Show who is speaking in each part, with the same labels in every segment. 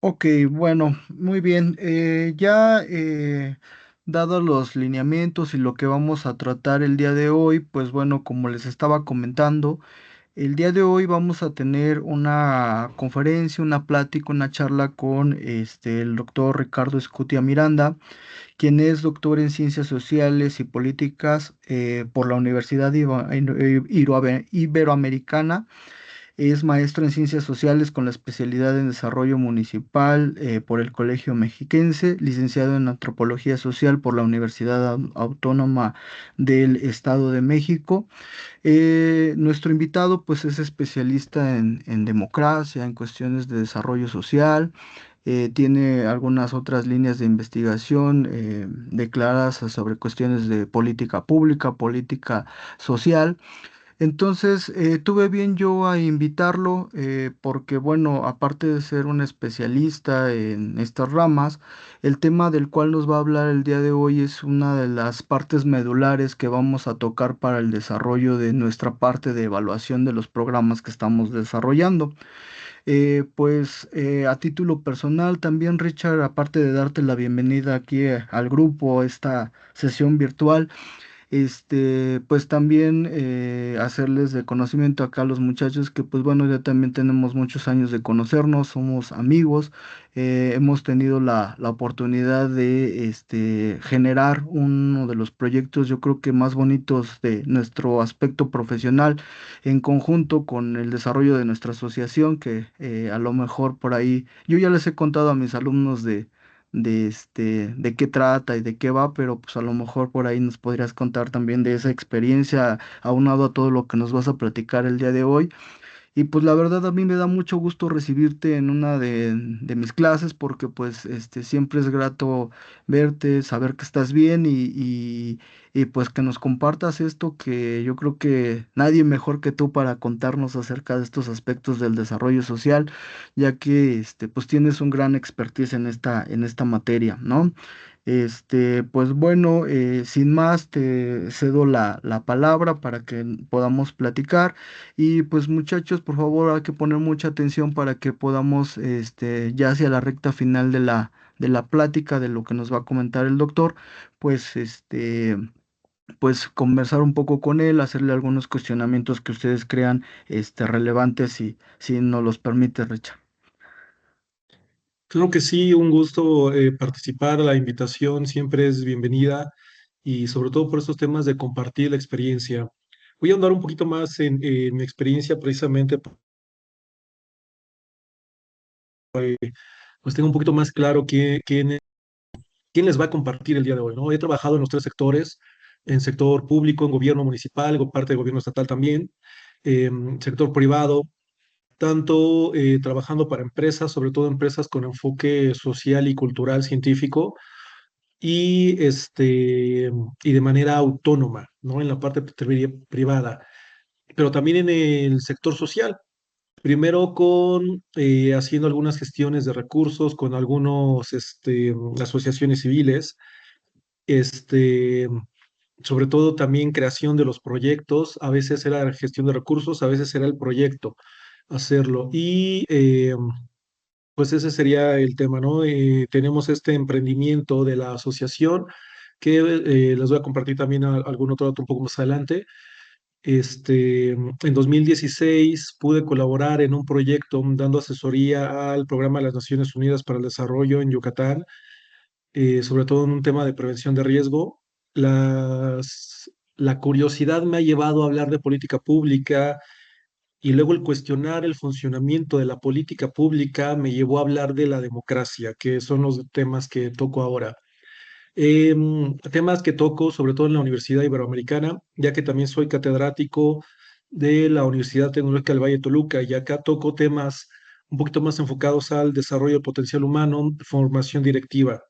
Speaker 1: Ok, bueno, muy bien. Ya dados los lineamientos y lo que vamos a tratar el día de hoy, pues bueno, como les estaba comentando, el día de hoy vamos a tener una conferencia, una plática, una charla con el doctor Ricardo Escutia Miranda, quien es doctor en Ciencias Sociales y Políticas por la Universidad Iberoamericana. Es maestro en Ciencias Sociales con la especialidad en Desarrollo Municipal por el Colegio Mexiquense, licenciado en Antropología Social por la Universidad Autónoma del Estado de México. Nuestro invitado pues es especialista en democracia, en cuestiones de desarrollo social. Tiene algunas otras líneas de investigación declaradas sobre cuestiones de política pública, política social. Entonces, tuve bien yo a invitarlo porque, bueno, aparte de ser un especialista en estas ramas, el tema del cual nos va a hablar el día de hoy es una de las partes medulares que vamos a tocar para el desarrollo de nuestra parte de evaluación de los programas que estamos desarrollando. A título personal, también Richard, aparte de darte la bienvenida aquí al grupo, a esta sesión virtual, pues también hacerles de conocimiento acá a los muchachos que pues bueno, ya también tenemos muchos años de conocernos, somos amigos, hemos tenido la oportunidad de generar uno de los proyectos yo creo que más bonitos de nuestro aspecto profesional en conjunto con el desarrollo de nuestra asociación que a lo mejor por ahí, yo ya les he contado a mis alumnos de qué trata y de qué va, pero pues a lo mejor por ahí nos podrías contar también de esa experiencia aunado a todo lo que nos vas a platicar el día de hoy. Y pues la verdad a mí me da mucho gusto recibirte en una de mis clases porque pues siempre es grato verte, saber que estás bien y pues que nos compartas esto que yo creo que nadie mejor que tú para contarnos acerca de estos aspectos del desarrollo social, ya que pues tienes un gran expertise en esta materia, ¿no? Pues bueno, sin más, te cedo la palabra para que podamos platicar. Y pues muchachos, por favor, hay que poner mucha atención para que podamos, ya hacia la recta final de de la plática, de lo que nos va a comentar el doctor, pues, pues conversar un poco con él, hacerle algunos cuestionamientos que ustedes crean, relevantes, si nos los permite, Richard.
Speaker 2: Claro que sí, un gusto participar. La invitación siempre es bienvenida y sobre todo por estos temas de compartir la experiencia. Voy a andar un poquito más en mi experiencia precisamente, pues tengo un poquito más claro quién les va a compartir el día de hoy, ¿no? He trabajado en los tres sectores, en sector público, en gobierno municipal, parte del gobierno estatal también, sector privado, tanto trabajando para empresas, sobre todo empresas con enfoque social y cultural científico y, y de manera autónoma, ¿no? En la parte privada, pero también en el sector social. Primero haciendo algunas gestiones de recursos con algunos asociaciones civiles, este, sobre todo también creación de los proyectos. A veces era gestión de recursos, a veces era el proyecto hacerlo. Y pues ese sería el tema, ¿no? Tenemos este emprendimiento de la asociación que les voy a compartir también algún otro dato un poco más adelante. En 2016 pude colaborar en un proyecto dando asesoría al Programa de las Naciones Unidas para el Desarrollo en Yucatán, sobre todo en un tema de prevención de riesgo. La curiosidad me ha llevado a hablar de política pública y luego el cuestionar el funcionamiento de la política pública me llevó a hablar de la democracia, que son los temas que toco ahora. Temas que toco sobre todo en la Universidad Iberoamericana, ya que también soy catedrático de la Universidad Tecnológica del Valle de Toluca, y acá toco temas un poquito más enfocados al desarrollo del potencial humano, formación directiva.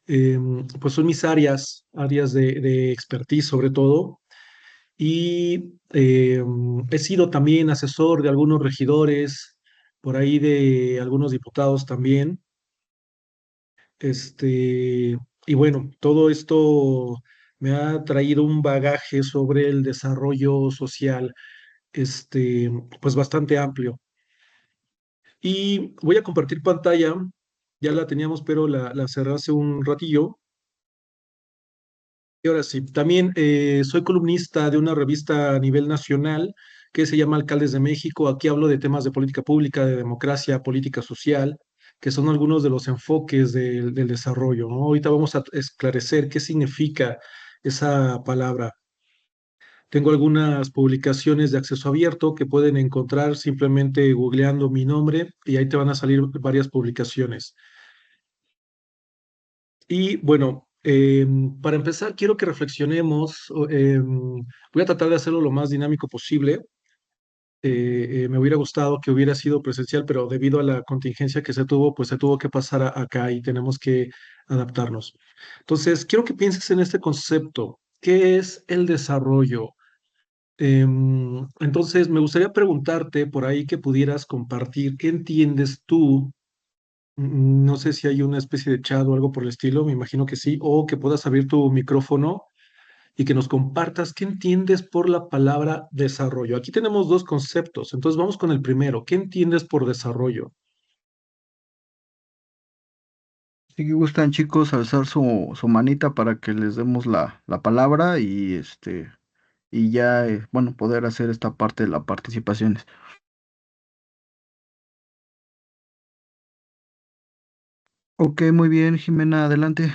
Speaker 2: Pues son mis áreas de expertise sobre todo, y he sido también asesor de algunos regidores, por ahí de algunos diputados también. Y bueno, todo esto me ha traído un bagaje sobre el desarrollo social, pues bastante amplio. Y voy a compartir pantalla, ya la teníamos, pero la cerré hace un ratillo. Y ahora sí, también soy columnista de una revista a nivel nacional que se llama Alcaldes de México. Aquí hablo de temas de política pública, de democracia, política social, que son algunos de los enfoques del desarrollo, ¿no? Ahorita vamos a esclarecer qué significa esa palabra. Tengo algunas publicaciones de acceso abierto que pueden encontrar simplemente googleando mi nombre y ahí te van a salir varias publicaciones. Y bueno, para empezar, quiero que reflexionemos. Voy a tratar de hacerlo lo más dinámico posible. Me hubiera gustado que hubiera sido presencial, pero debido a la contingencia que se tuvo, pues se tuvo que pasar acá y tenemos que adaptarnos. Entonces, quiero que pienses en este concepto. ¿Qué es el desarrollo? Entonces, me gustaría preguntarte por ahí que pudieras compartir qué entiendes tú. No sé si hay una especie de chat o algo por el estilo, me imagino que sí, o que puedas abrir tu micrófono y que nos compartas qué entiendes por la palabra desarrollo. Aquí tenemos dos conceptos, entonces vamos con el primero. ¿Qué entiendes por desarrollo?
Speaker 1: Si gustan, chicos, alzar su manita para que les demos la palabra y y ya, bueno, poder hacer esta parte de las participaciones. Ok, muy bien, Jimena, adelante.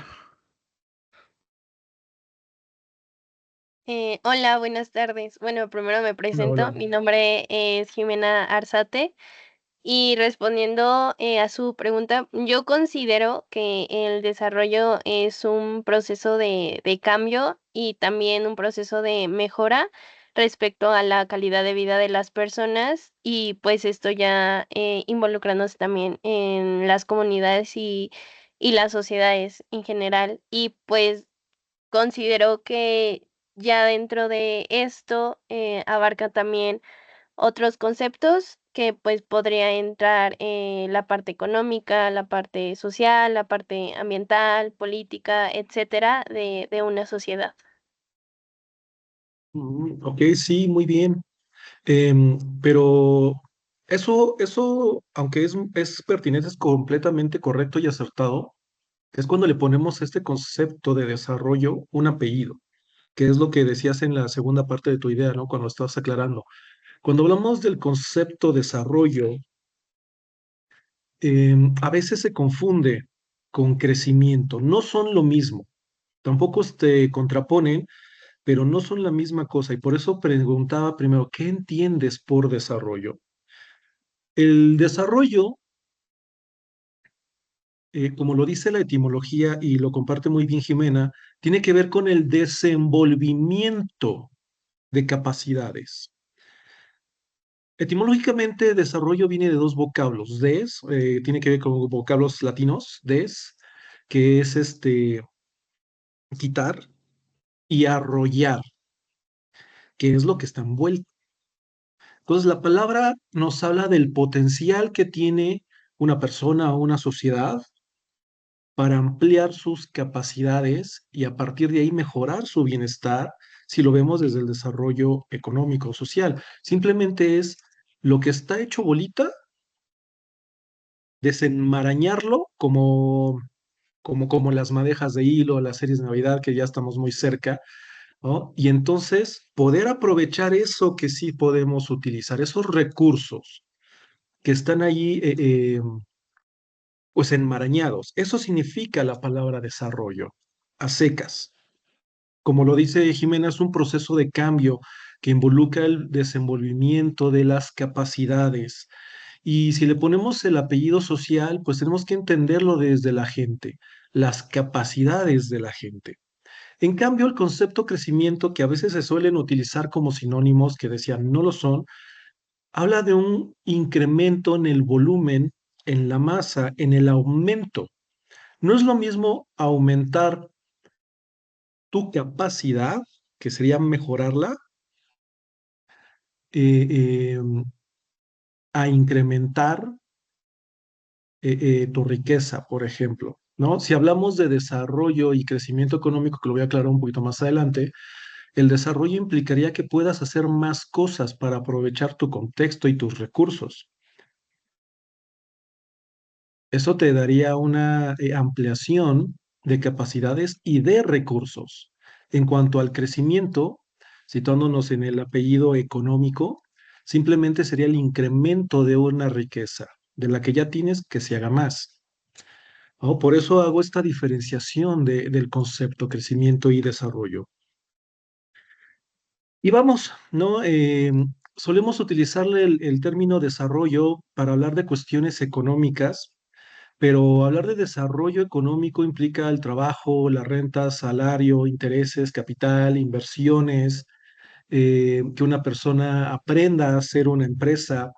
Speaker 3: Hola, buenas tardes. Bueno, primero me
Speaker 2: Hola,
Speaker 3: presento.
Speaker 2: hola.
Speaker 3: Mi nombre es Jimena Arzate y respondiendo a su pregunta, yo considero que el desarrollo es un proceso de cambio y también un proceso de mejora respecto a la calidad de vida de las personas y pues esto ya involucrándose también en las comunidades y las sociedades en general. Y pues considero que ya dentro de esto abarca también otros conceptos que pues podría entrar la parte económica, la parte social, la parte ambiental, política, etcétera, de una sociedad.
Speaker 2: Ok, sí, muy bien. Pero eso, aunque es pertinente, es completamente correcto y acertado, es cuando le ponemos a este concepto de desarrollo un apellido, que es lo que decías en la segunda parte de tu idea, ¿no? Cuando estabas aclarando. Cuando hablamos del concepto desarrollo, a veces se confunde con crecimiento. No son lo mismo. Tampoco se contraponen, pero no son la misma cosa. Y por eso preguntaba primero, ¿qué entiendes por desarrollo? El desarrollo, como lo dice la etimología y lo comparte muy bien Jimena, tiene que ver con el desenvolvimiento de capacidades. Etimológicamente, desarrollo viene de dos vocablos. Tiene que ver con vocablos latinos, que es quitar, y arrollar, que es lo que está envuelto. Entonces, la palabra nos habla del potencial que tiene una persona o una sociedad para ampliar sus capacidades y a partir de ahí mejorar su bienestar si lo vemos desde el desarrollo económico o social. Simplemente es lo que está hecho bolita, desenmarañarlo como las madejas de hilo, las series de Navidad, que ya estamos muy cerca, ¿no? Y entonces poder aprovechar eso que sí podemos utilizar, esos recursos que están allí, pues enmarañados. Eso significa la palabra desarrollo, a secas. Como lo dice Jimena, es un proceso de cambio que involucra el desenvolvimiento de las capacidades. Y si le ponemos el apellido social, pues tenemos que entenderlo desde la gente, las capacidades de la gente. En cambio, el concepto crecimiento, que a veces se suelen utilizar como sinónimos, que decían no lo son, habla de un incremento en el volumen, en la masa, en el aumento. No es lo mismo aumentar tu capacidad, que sería mejorarla, eh, eh, a incrementar tu riqueza, por ejemplo, ¿no? Si hablamos de desarrollo y crecimiento económico, que lo voy a aclarar un poquito más adelante, el desarrollo implicaría que puedas hacer más cosas para aprovechar tu contexto y tus recursos. Eso te daría una ampliación de capacidades y de recursos. En cuanto al crecimiento, situándonos en el apellido económico, simplemente sería el incremento de una riqueza, de la que ya tienes que se haga más. ¿No? Por eso hago esta diferenciación del concepto crecimiento y desarrollo. Y vamos, ¿no? Solemos utilizarle el término desarrollo para hablar de cuestiones económicas, pero hablar de desarrollo económico implica el trabajo, la renta, salario, intereses, capital, inversiones, que una persona aprenda a hacer una empresa,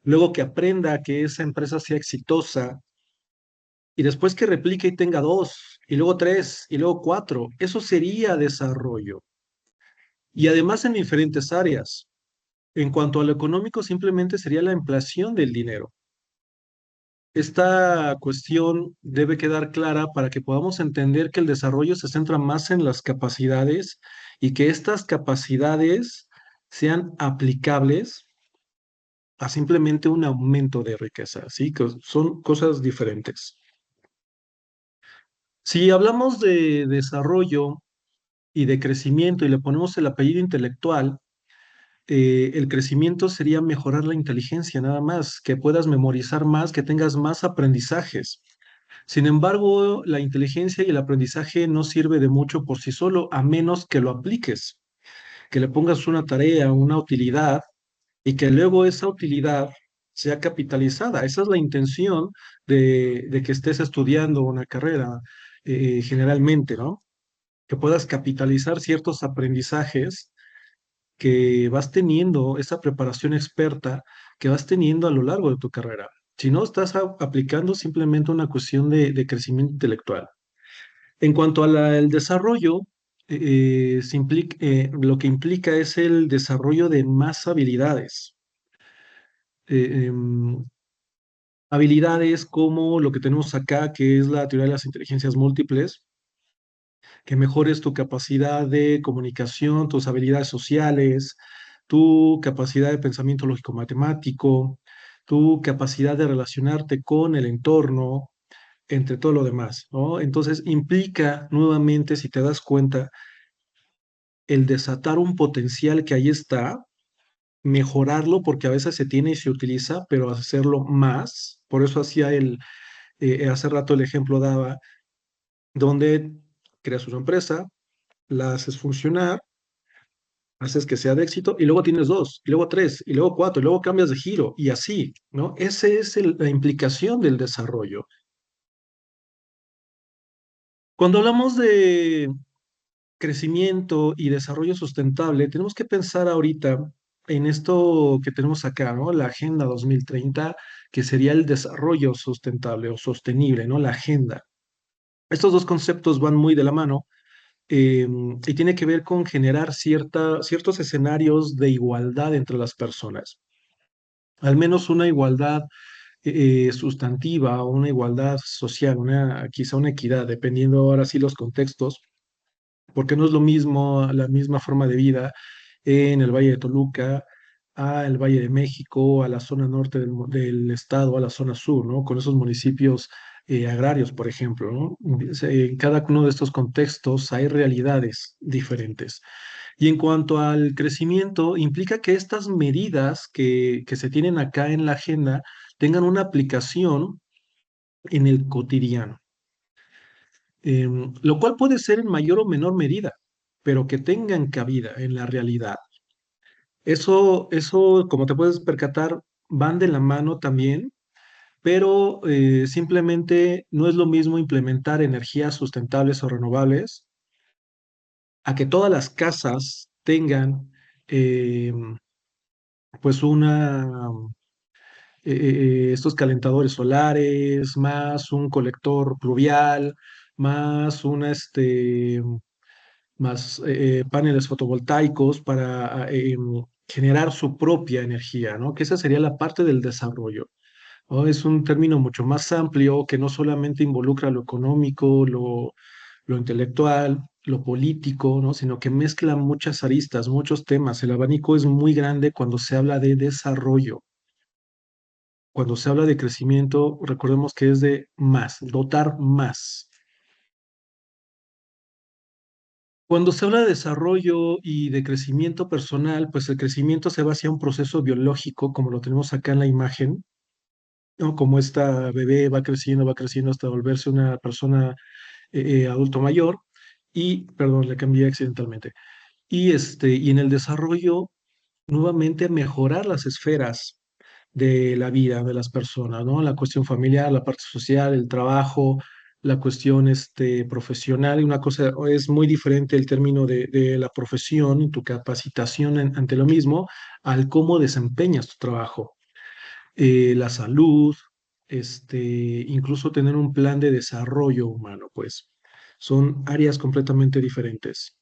Speaker 2: luego que aprenda que esa empresa sea exitosa y después que replique y tenga dos, y luego tres, y luego cuatro. Eso sería desarrollo. Y además en diferentes áreas. En cuanto a lo económico, simplemente sería la inflación del dinero. Esta cuestión debe quedar clara para que podamos entender que el desarrollo se centra más en las capacidades y que estas capacidades sean aplicables a simplemente un aumento de riqueza, ¿sí? Que son cosas diferentes. Si hablamos de desarrollo y de crecimiento y le ponemos el apellido intelectual, el crecimiento sería mejorar la inteligencia, nada más, que puedas memorizar más, que tengas más aprendizajes. Sin embargo, la inteligencia y el aprendizaje no sirve de mucho por sí solo, a menos que lo apliques, que le pongas una tarea, una utilidad, y que luego esa utilidad sea capitalizada. Esa es la intención de que estés estudiando una carrera, generalmente, ¿no? Que puedas capitalizar ciertos aprendizajes que vas teniendo, esa preparación experta que vas teniendo a lo largo de tu carrera. Si no, estás aplicando simplemente una cuestión de crecimiento intelectual. En cuanto al desarrollo, lo que implica es el desarrollo de más habilidades. Em, habilidades como lo que tenemos acá, que es la teoría de las inteligencias múltiples, que mejores tu capacidad de comunicación, tus habilidades sociales, tu capacidad de pensamiento lógico-matemático, tu capacidad de relacionarte con el entorno, entre todo lo demás, ¿no? Entonces implica nuevamente, si te das cuenta, el desatar un potencial que ahí está, mejorarlo porque a veces se tiene y se utiliza, pero hacerlo más. Por eso hacía hace rato el ejemplo daba, donde creas una empresa, la haces funcionar, haces que sea de éxito y luego tienes dos, y luego tres, y luego cuatro, y luego cambias de giro y así, ¿no? Esa es la implicación del desarrollo. Cuando hablamos de crecimiento y desarrollo sustentable, tenemos que pensar ahorita en esto que tenemos acá, ¿no? La Agenda 2030, que sería el desarrollo sustentable o sostenible, ¿no? La agenda. Estos dos conceptos van muy de la mano, y tiene que ver con generar ciertos escenarios de igualdad entre las personas, al menos una igualdad sustantiva o una igualdad social, quizá una equidad, dependiendo ahora sí los contextos, porque no es lo mismo la misma forma de vida en el Valle de Toluca, a el Valle de México, a la zona norte del estado, a la zona sur, ¿no? Con esos municipios agrarios, por ejemplo, ¿no? En cada uno de estos contextos hay realidades diferentes. Y en cuanto al crecimiento, implica que estas medidas que se tienen acá en la agenda tengan una aplicación en el cotidiano, lo cual puede ser en mayor o menor medida, pero que tengan cabida en la realidad. Eso, como te puedes percatar, van de la mano también, pero simplemente no es lo mismo implementar energías sustentables o renovables a que todas las casas tengan eh, pues estos calentadores solares, más un colector pluvial, más más paneles fotovoltaicos para generar su propia energía, ¿no? Que esa sería la parte del desarrollo, ¿no? Es un término mucho más amplio que no solamente involucra lo económico, lo intelectual, lo político, ¿no? Sino que mezcla muchas aristas, muchos temas. El abanico es muy grande cuando se habla de desarrollo. Cuando se habla de crecimiento, recordemos que es de más, dotar más. Cuando se habla de desarrollo y de crecimiento personal, pues el crecimiento se va hacia un proceso biológico, como lo tenemos acá en la imagen, ¿no? Como esta bebé va creciendo hasta volverse una persona adulto mayor. Y, perdón, le cambié accidentalmente. Y en el desarrollo, nuevamente mejorar las esferas de la vida de las personas, ¿no? La cuestión familiar, la parte social, el trabajo, la cuestión profesional. Y una cosa es muy diferente el término de la profesión, tu capacitación ante lo mismo, al cómo desempeñas tu trabajo. La salud, incluso tener un plan de desarrollo humano, pues son áreas completamente diferentes.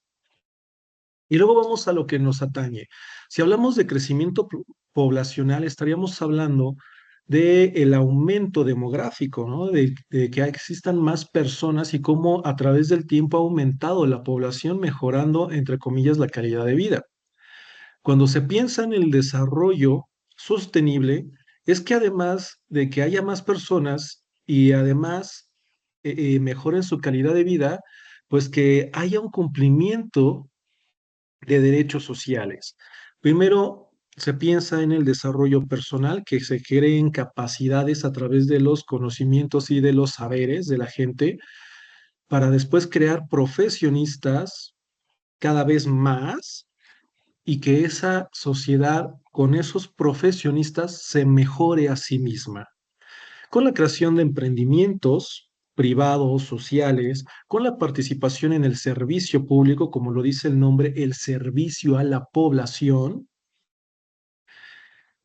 Speaker 2: Y luego vamos a lo que nos atañe. Si hablamos de crecimiento poblacional, estaríamos hablando del aumento demográfico, ¿no? De que existan más personas y cómo a través del tiempo ha aumentado la población, mejorando, entre comillas, la calidad de vida. Cuando se piensa en el desarrollo sostenible, es que además de que haya más personas y además mejoren su calidad de vida, pues que haya un cumplimiento de derechos sociales. Primero, se piensa en el desarrollo personal, que se creen capacidades a través de los conocimientos y de los saberes de la gente, para después crear profesionistas cada vez más y que esa sociedad con esos profesionistas se mejore a sí misma con la creación de emprendimientos privados, sociales, con la participación en el servicio público, como lo dice el nombre, el servicio a la población,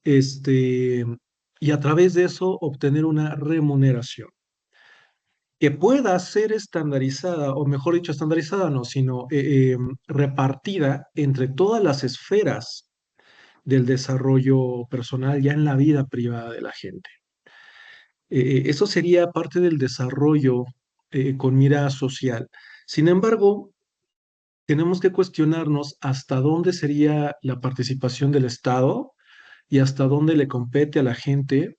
Speaker 2: este, y a través de eso obtener una remuneración que pueda ser estandarizada, o mejor dicho, estandarizada no, sino repartida entre todas las esferas del desarrollo personal ya en la vida privada de la gente. Eso sería parte del desarrollo con mira social. Sin embargo, tenemos que cuestionarnos hasta dónde sería la participación del Estado y hasta dónde le compete a la gente.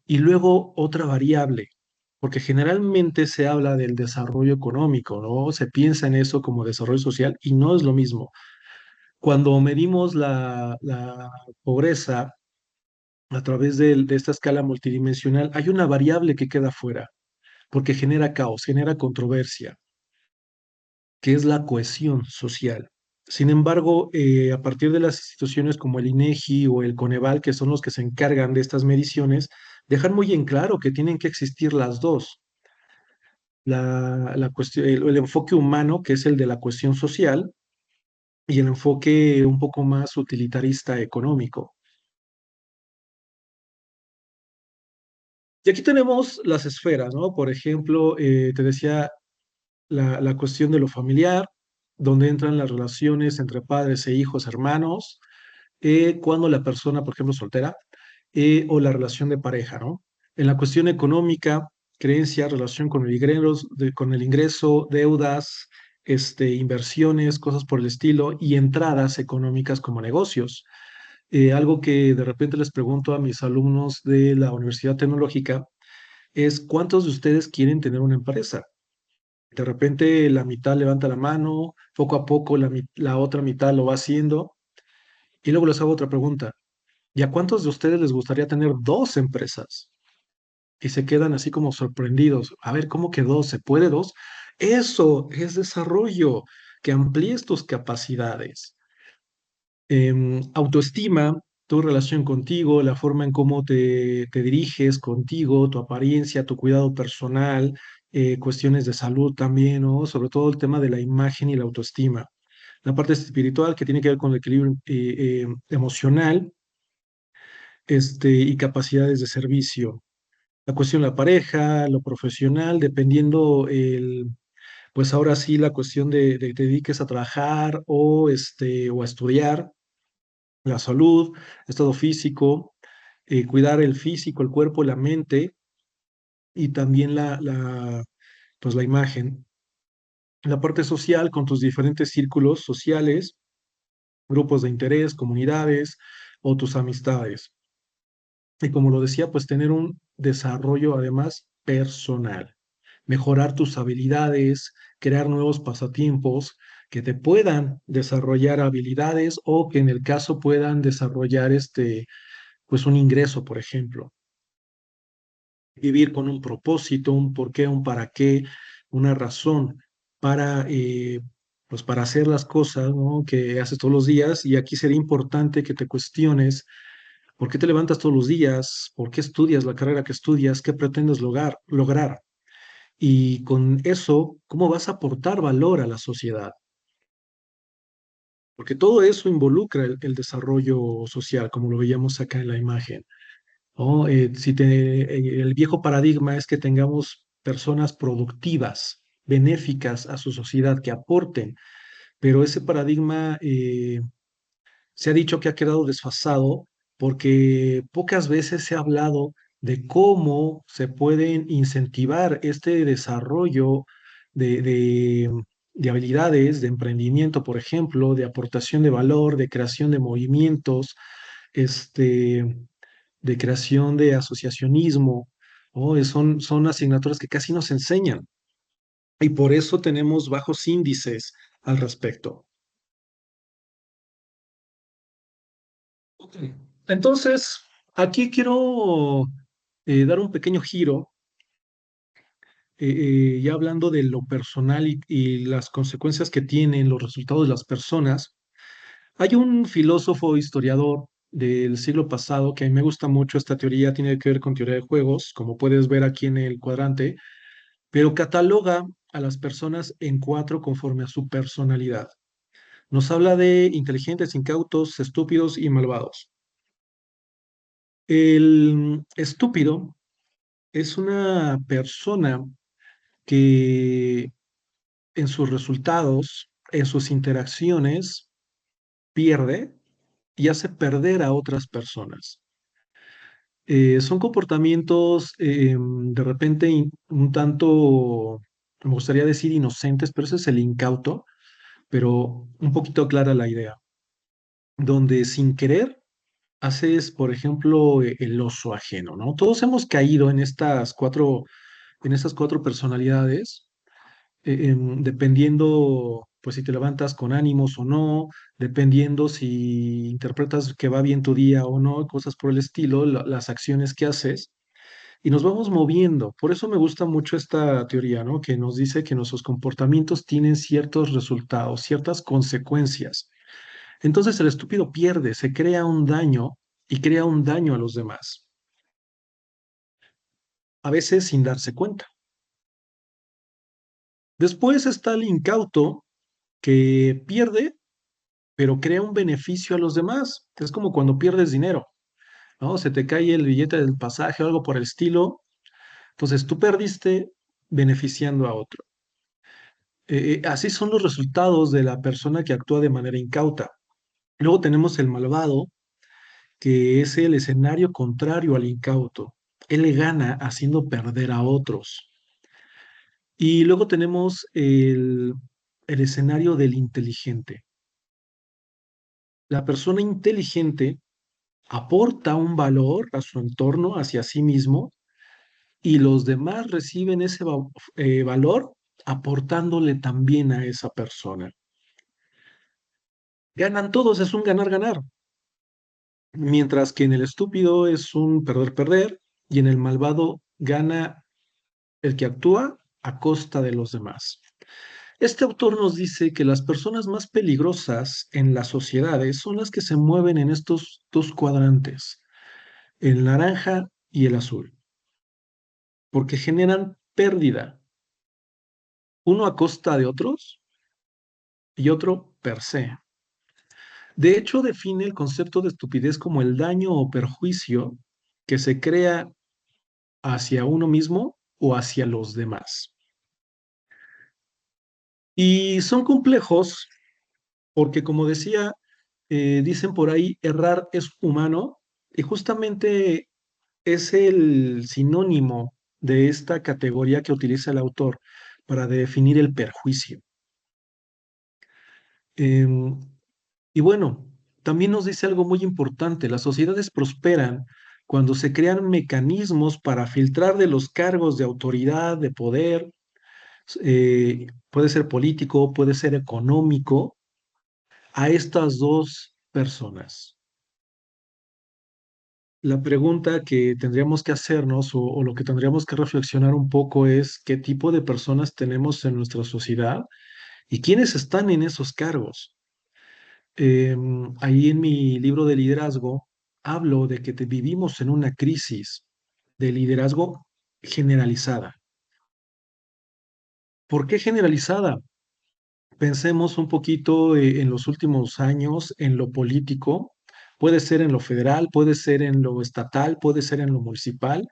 Speaker 2: Y luego otra variable, porque generalmente se habla del desarrollo económico, ¿no? Se piensa en eso como desarrollo social y no es lo mismo. Cuando medimos la pobreza a través de esta escala multidimensional, hay una variable que queda fuera porque genera caos, genera controversia, que es la cohesión social. Sin embargo, a partir de las instituciones como el INEGI o el Coneval, que son los que se encargan de estas mediciones, dejan muy en claro que tienen que existir las dos. La cuestión, el enfoque humano, que es el de la cuestión social, y el enfoque un poco más utilitarista económico. Y aquí tenemos las esferas, ¿no? Por ejemplo, te decía la cuestión de lo familiar, donde entran las relaciones entre padres e hijos, hermanos, cuando la persona, por ejemplo, soltera, o la relación de pareja, ¿no? En la cuestión económica, creencia, relación con el ingreso, deudas, inversiones, cosas por el estilo, y entradas económicas como negocios. Algo que de repente les pregunto a mis alumnos de la Universidad Tecnológica es, ¿cuántos de ustedes quieren tener una empresa? De repente la mitad levanta la mano, poco a poco la otra mitad lo va haciendo. Y luego les hago otra pregunta. ¿Y a cuántos de ustedes les gustaría tener dos empresas? Y se quedan así como sorprendidos. A ver, ¿cómo que dos? ¿Se puede dos? Eso es desarrollo, que amplíes tus capacidades. Autoestima, tu relación contigo, la forma en cómo te diriges contigo, tu apariencia, tu cuidado personal, cuestiones de salud también, ¿no? Sobre todo el tema de la imagen y la autoestima. La parte espiritual que tiene que ver con el equilibrio emocional, y capacidades de servicio. La cuestión de la pareja, lo profesional, dependiendo pues ahora sí la cuestión de que te dediques a trabajar o a estudiar, la salud, estado físico, cuidar el físico, el cuerpo, la mente y también pues la imagen. La parte social con tus diferentes círculos sociales, grupos de interés, comunidades o tus amistades. y como lo decía, pues tener un desarrollo además personal, mejorar tus habilidades, crear nuevos pasatiempos que te puedan desarrollar habilidades o que en el caso puedan desarrollar pues un ingreso, por ejemplo. Vivir con un propósito, un porqué, un para qué, una razón para, pues para hacer las cosas, ¿no? Que haces todos los días. Y aquí sería importante que te cuestiones por qué te levantas todos los días, por qué estudias la carrera que estudias, qué pretendes lograr. Y con eso, ¿cómo vas a aportar valor a la sociedad? Porque todo eso involucra el desarrollo social, como lo veíamos acá en la imagen. ¿No? El viejo paradigma es que tengamos personas productivas, benéficas a su sociedad, que aporten, pero ese paradigma se ha dicho que ha quedado desfasado porque pocas veces se ha hablado de cómo se pueden incentivar este desarrollo de, de, de habilidades, de emprendimiento, por ejemplo, de aportación de valor, de creación de movimientos, este, de creación de asociacionismo, ¿no? Son asignaturas que casi no se enseñan y por eso tenemos bajos índices al respecto. Ok. Entonces, aquí quiero dar un pequeño giro, ya hablando de lo personal y las consecuencias que tienen los resultados de las personas. Hay un filósofo historiador del siglo pasado que a mí me gusta mucho esta teoría, tiene que ver con teoría de juegos, como puedes ver aquí en el cuadrante, pero cataloga a las personas en cuatro conforme a su personalidad. Nos habla de inteligentes, incautos, estúpidos y malvados. El estúpido es una persona que en sus resultados, en sus interacciones, pierde y hace perder a otras personas. Son comportamientos de repente un tanto, me gustaría decir inocentes, pero ese es el incauto, pero un poquito clara la idea, donde sin querer haces, por ejemplo, el oso ajeno, ¿no? Todos hemos caído en estas cuatro personalidades, dependiendo, pues si te levantas con ánimos o no, dependiendo si interpretas que va bien tu día o no, cosas por el estilo, las acciones que haces. Y nos vamos moviendo. Por eso me gusta mucho esta teoría, ¿no? Que nos dice que nuestros comportamientos tienen ciertos resultados, ciertas consecuencias. Entonces el estúpido pierde, se crea un daño y crea un daño a los demás, a veces sin darse cuenta. Después está el incauto que pierde, pero crea un beneficio a los demás. Es como cuando pierdes dinero, ¿no? Se te cae el billete del pasaje o algo por el estilo. Entonces tú perdiste beneficiando a otro. Así son los resultados de la persona que actúa de manera incauta. Luego tenemos el malvado, que es el escenario contrario al incauto. Él le gana haciendo perder a otros. Y luego tenemos el escenario del inteligente. La persona inteligente aporta un valor a su entorno, hacia sí mismo, y los demás reciben ese valor aportándole también a esa persona. Ganan todos, es un ganar-ganar. Mientras que en el estúpido es un perder-perder y en el malvado gana el que actúa a costa de los demás. Este autor nos dice que las personas más peligrosas en las sociedades son las que se mueven en estos dos cuadrantes, el naranja y el azul, porque generan pérdida, uno a costa de otros y otro per se. De hecho, define el concepto de estupidez como el daño o perjuicio que se crea hacia uno mismo o hacia los demás. Y son complejos porque, como decía, dicen por ahí, errar es humano y justamente es el sinónimo de esta categoría que utiliza el autor para definir el perjuicio. Em, y bueno, también nos dice algo muy importante, las sociedades prosperan cuando se crean mecanismos para filtrar de los cargos de autoridad, de poder, puede ser político, puede ser económico, a estas dos personas. La pregunta que tendríamos que hacernos o lo que tendríamos que reflexionar un poco es qué tipo de personas tenemos en nuestra sociedad y quiénes están en esos cargos. Ahí en mi libro de liderazgo hablo de que vivimos en una crisis de liderazgo generalizada. ¿Por qué generalizada? Pensemos un poquito en los últimos años en lo político. Puede ser en lo federal, puede ser en lo estatal, puede ser en lo municipal,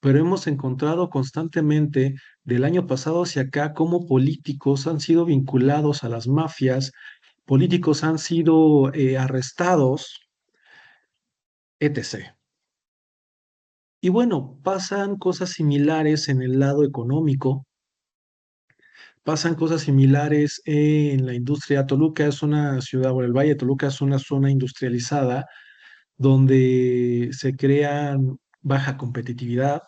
Speaker 2: pero hemos encontrado constantemente del año pasado hacia acá cómo políticos han sido vinculados a las mafias, políticos han sido arrestados, etc. Y bueno, pasan cosas similares en el lado económico, pasan cosas similares en la industria. Toluca es una ciudad, o el Valle de Toluca es una zona industrializada donde se crean baja competitividad,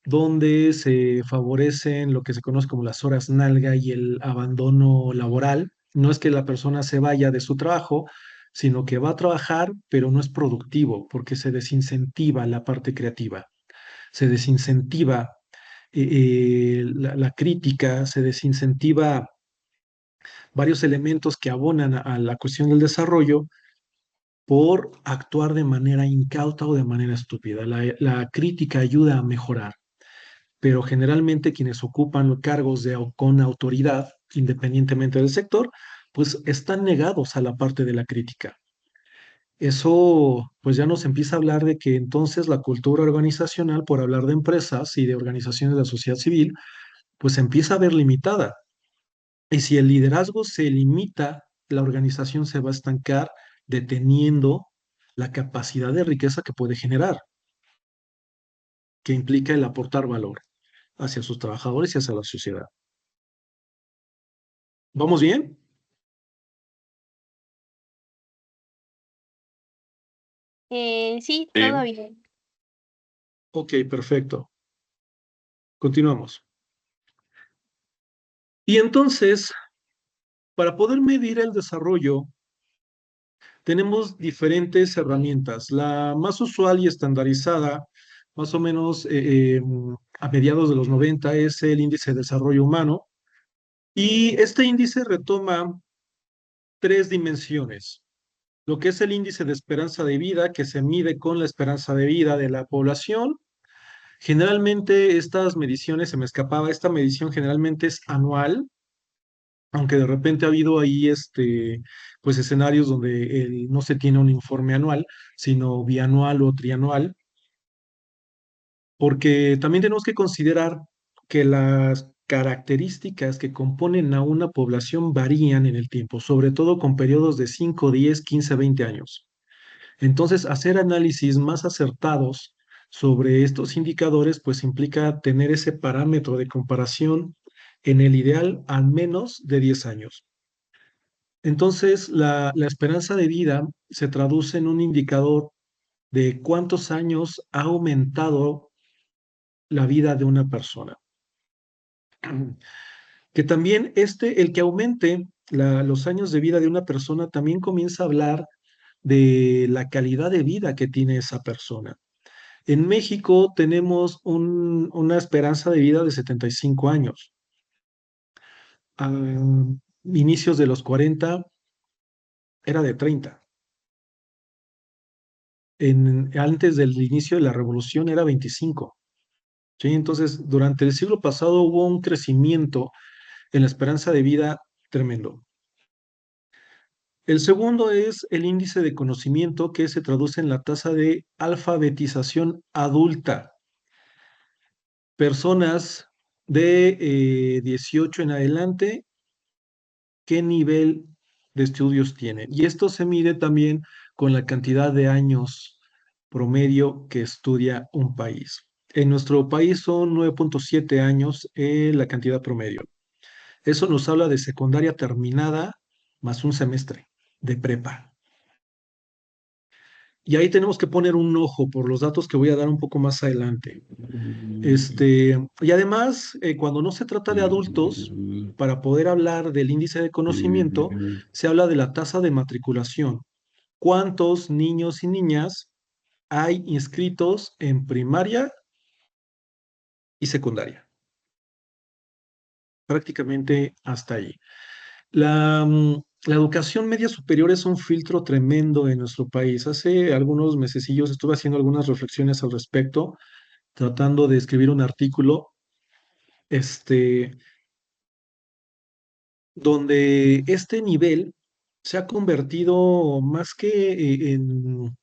Speaker 2: donde se favorecen lo que se conoce como las horas nalga y el abandono laboral. No es que la persona se vaya de su trabajo, sino que va a trabajar, pero no es productivo porque se desincentiva la parte creativa, se desincentiva la crítica, se desincentiva varios elementos que abonan a la cuestión del desarrollo por actuar de manera incauta o de manera estúpida. La crítica ayuda a mejorar, pero generalmente quienes ocupan cargos con autoridad, independientemente del sector, pues están negados a la parte de la crítica. Eso pues ya nos empieza a hablar de que entonces la cultura organizacional, por hablar de empresas y de organizaciones de la sociedad civil, pues empieza a ver limitada. Y si el liderazgo se limita, la organización se va a estancar deteniendo la capacidad de riqueza que puede generar, que implica el aportar valor hacia sus trabajadores y hacia la sociedad. ¿Vamos bien?
Speaker 3: Sí,
Speaker 2: Sí.
Speaker 3: todo bien.
Speaker 2: Ok, perfecto. Continuamos. Y entonces, para poder medir el desarrollo, tenemos diferentes herramientas. La más usual y estandarizada, más o menos a mediados de los 90, es el índice de desarrollo humano. Y este índice retoma tres dimensiones. Lo que es el índice de esperanza de vida, que se mide con la esperanza de vida de la población. Generalmente estas mediciones, se me escapaba, esta medición generalmente es anual, aunque de repente ha habido ahí pues escenarios donde no se tiene un informe anual, sino bianual o trianual, porque también tenemos que considerar que las características que componen a una población varían en el tiempo, sobre todo con periodos de 5, 10, 15, 20 años. Entonces, hacer análisis más acertados sobre estos indicadores, pues implica tener ese parámetro de comparación en el ideal al menos de 10 años. Entonces, la esperanza de vida se traduce en un indicador de cuántos años ha aumentado la vida de una persona. Que también el que aumente los años de vida de una persona, también comienza a hablar de la calidad de vida que tiene esa persona. En México tenemos una esperanza de vida de 75 años. A inicios de los 40 era de 30. Antes del inicio de la revolución era 25. ¿Sí? Entonces, durante el siglo pasado hubo un crecimiento en la esperanza de vida tremendo. El segundo es el índice de conocimiento, que se traduce en la tasa de alfabetización adulta. Personas de 18 en adelante, ¿qué nivel de estudios tienen? Y esto se mide también con la cantidad de años promedio que estudia un país. En nuestro país son 9.7 años la cantidad promedio. Eso nos habla de secundaria terminada más un semestre de prepa. Y ahí tenemos que poner un ojo por los datos que voy a dar un poco más adelante. Y además, cuando no se trata de adultos, para poder hablar del índice de conocimiento, se habla de la tasa de matriculación. ¿Cuántos niños y niñas hay inscritos en primaria y secundaria? Prácticamente hasta ahí. La educación media superior es un filtro tremendo en nuestro país. Hace algunos mesecillos estuve haciendo algunas reflexiones al respecto, tratando de escribir un artículo, este, donde este nivel se ha convertido más que en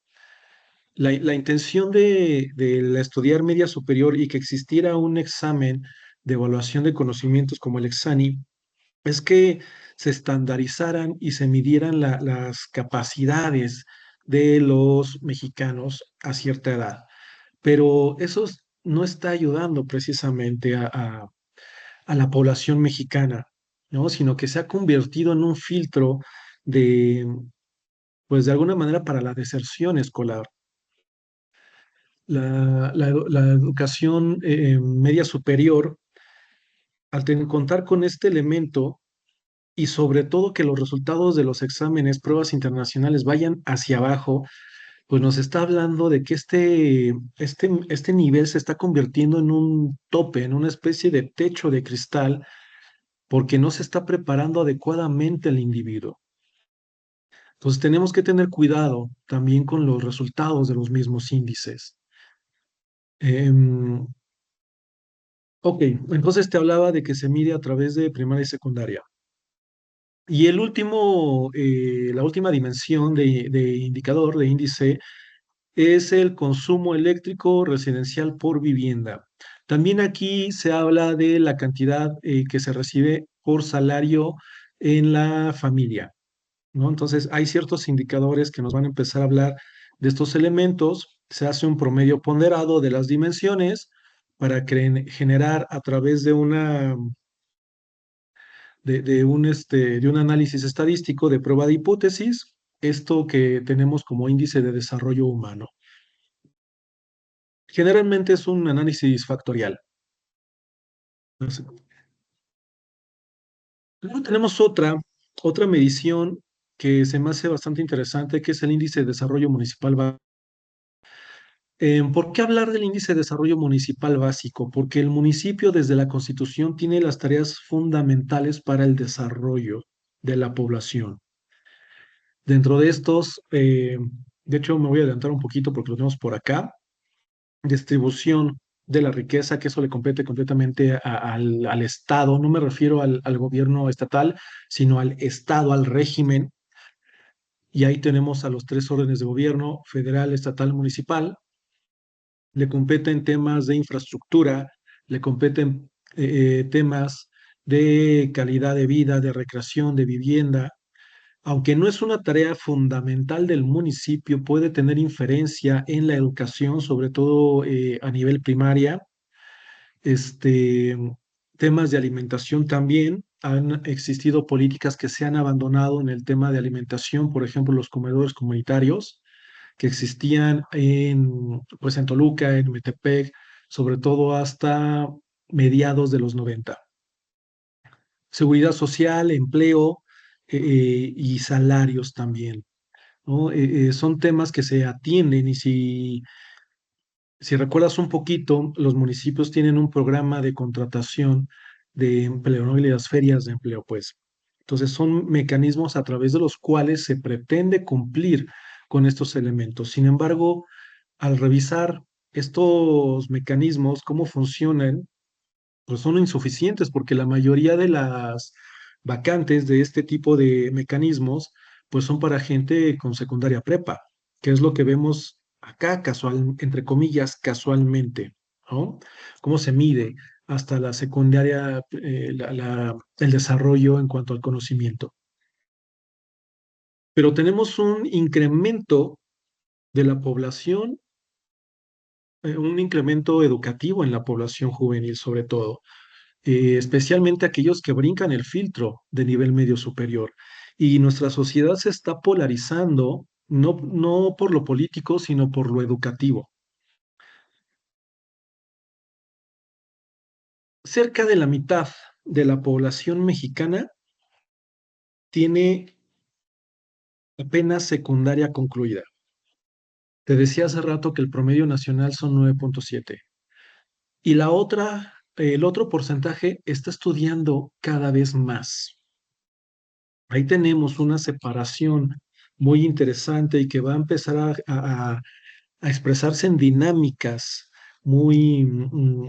Speaker 2: la intención de la estudiar media superior y que existiera un examen de evaluación de conocimientos como el Exani, es que se estandarizaran y se midieran las capacidades de los mexicanos a cierta edad. Pero eso no está ayudando precisamente a la población mexicana, ¿no? Sino que se ha convertido en un filtro de, pues de alguna manera para la deserción escolar. La educación media superior, contar con este elemento y sobre todo que los resultados de los exámenes, pruebas internacionales vayan hacia abajo, pues nos está hablando de que este nivel se está convirtiendo en un tope, en una especie de techo de cristal, porque no se está preparando adecuadamente al individuo. Entonces tenemos que tener cuidado también con los resultados de los mismos índices. Em, ok, entonces te hablaba de que se mide a través de primaria y secundaria. Y la última dimensión de indicador, de índice, es el consumo eléctrico residencial por vivienda. También aquí se habla de la cantidad que se recibe por salario en la familia, ¿no? Entonces, hay ciertos indicadores que nos van a empezar a hablar de estos elementos. Se hace un promedio ponderado de las dimensiones para generar a través de un análisis estadístico de prueba de hipótesis, esto que tenemos como índice de desarrollo humano. Generalmente es un análisis factorial. Luego tenemos otra medición que se me hace bastante interesante, que es el índice de desarrollo municipal. ¿Por qué hablar del índice de desarrollo municipal básico? Porque el municipio desde la Constitución tiene las tareas fundamentales para el desarrollo de la población. Dentro de estos, de hecho me voy a adelantar un poquito porque lo tenemos por acá, distribución de la riqueza, que eso le compete completamente al Estado. No me refiero al gobierno estatal, sino al Estado, al régimen. Y ahí tenemos a los tres órdenes de gobierno: federal, estatal, municipal. Le competen temas de infraestructura, le competen temas de calidad de vida, de recreación, de vivienda. Aunque no es una tarea fundamental del municipio, puede tener inferencia en la educación, sobre todo a nivel primaria. Este, temas de alimentación también. Han existido políticas que se han abandonado en el tema de alimentación, por ejemplo, los comedores comunitarios que existían pues en Toluca, en Metepec, sobre todo hasta mediados de los 90. Seguridad social, empleo y salarios también, ¿no? Son temas que se atienden y si recuerdas un poquito, los municipios tienen un programa de contratación de empleo, ¿no? Y las ferias de empleo, pues. Entonces son mecanismos a través de los cuales se pretende cumplir con estos elementos. Sin embargo, al revisar estos mecanismos, cómo funcionan, pues son insuficientes porque la mayoría de las vacantes de este tipo de mecanismos, pues son para gente con secundaria prepa, que es lo que vemos acá casual, entre comillas, casualmente, ¿no? ¿Cómo se mide hasta la secundaria, el desarrollo en cuanto al conocimiento? Pero tenemos un incremento de la población, un incremento educativo en la población juvenil sobre todo, especialmente aquellos que brincan el filtro de nivel medio superior. Y nuestra sociedad se está polarizando no por lo político, sino por lo educativo. Cerca de la mitad de la población mexicana tiene apenas secundaria concluida. Te decía hace rato que el promedio nacional son 9.7. Y el otro porcentaje está estudiando cada vez más. Ahí tenemos una separación muy interesante y que va a empezar a expresarse en dinámicas muy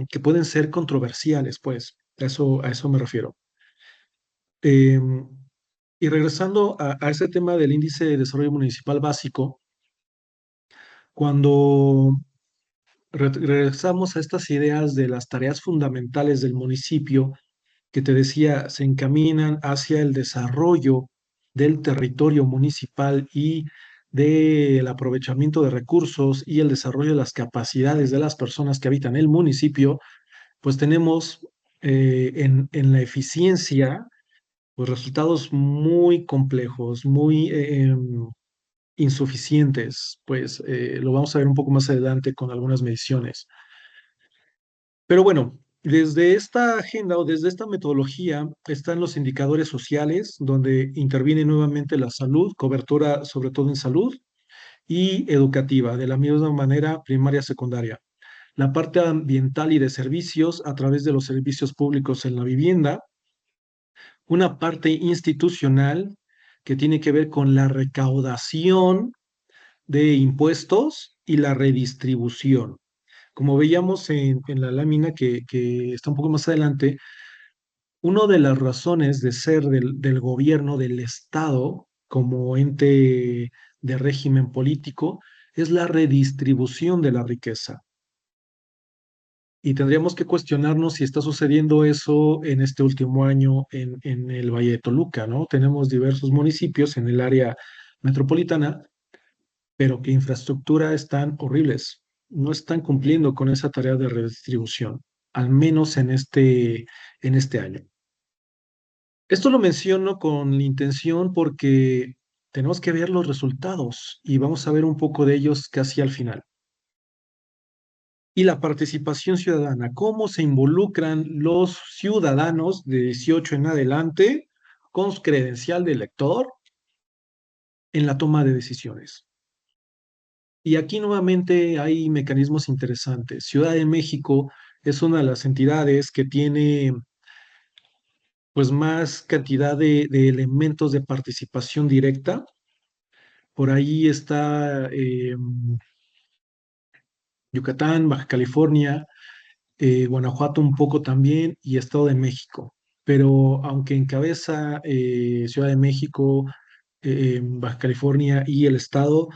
Speaker 2: que pueden ser controversiales, pues. A eso me refiero. Em, y regresando a ese tema del índice de desarrollo municipal básico, cuando regresamos a estas ideas de las tareas fundamentales del municipio, que te decía, se encaminan hacia el desarrollo del territorio municipal y del aprovechamiento de recursos y el desarrollo de las capacidades de las personas que habitan el municipio, pues tenemos en la eficiencia pues resultados muy complejos, muy insuficientes, pues lo vamos a ver un poco más adelante con algunas mediciones. Pero bueno, desde esta agenda o desde esta metodología están los indicadores sociales, donde interviene nuevamente la salud, cobertura sobre todo en salud y educativa, de la misma manera primaria, secundaria. La parte ambiental y de servicios a través de los servicios públicos en la vivienda, una parte institucional que tiene que ver con la recaudación de impuestos y la redistribución. Como veíamos en la lámina que está un poco más adelante, una de las razones de ser del gobierno, del Estado, como ente de régimen político, es la redistribución de la riqueza. Y tendríamos que cuestionarnos si está sucediendo eso en este último año en el Valle de Toluca, ¿no? Tenemos diversos municipios en el área metropolitana, pero que infraestructura están horribles. No están cumpliendo con esa tarea de redistribución, al menos en este año. Esto lo menciono con la intención porque tenemos que ver los resultados y vamos a ver un poco de ellos casi al final. Y la participación ciudadana, cómo se involucran los ciudadanos de 18 en adelante con su credencial de elector en la toma de decisiones. Y aquí nuevamente hay mecanismos interesantes. Ciudad de México es una de las entidades que tiene pues más cantidad de elementos de participación directa. Por ahí está Yucatán, Baja California, Guanajuato un poco también y Estado de México. Pero aunque encabeza Ciudad de México, Baja California y el Estado,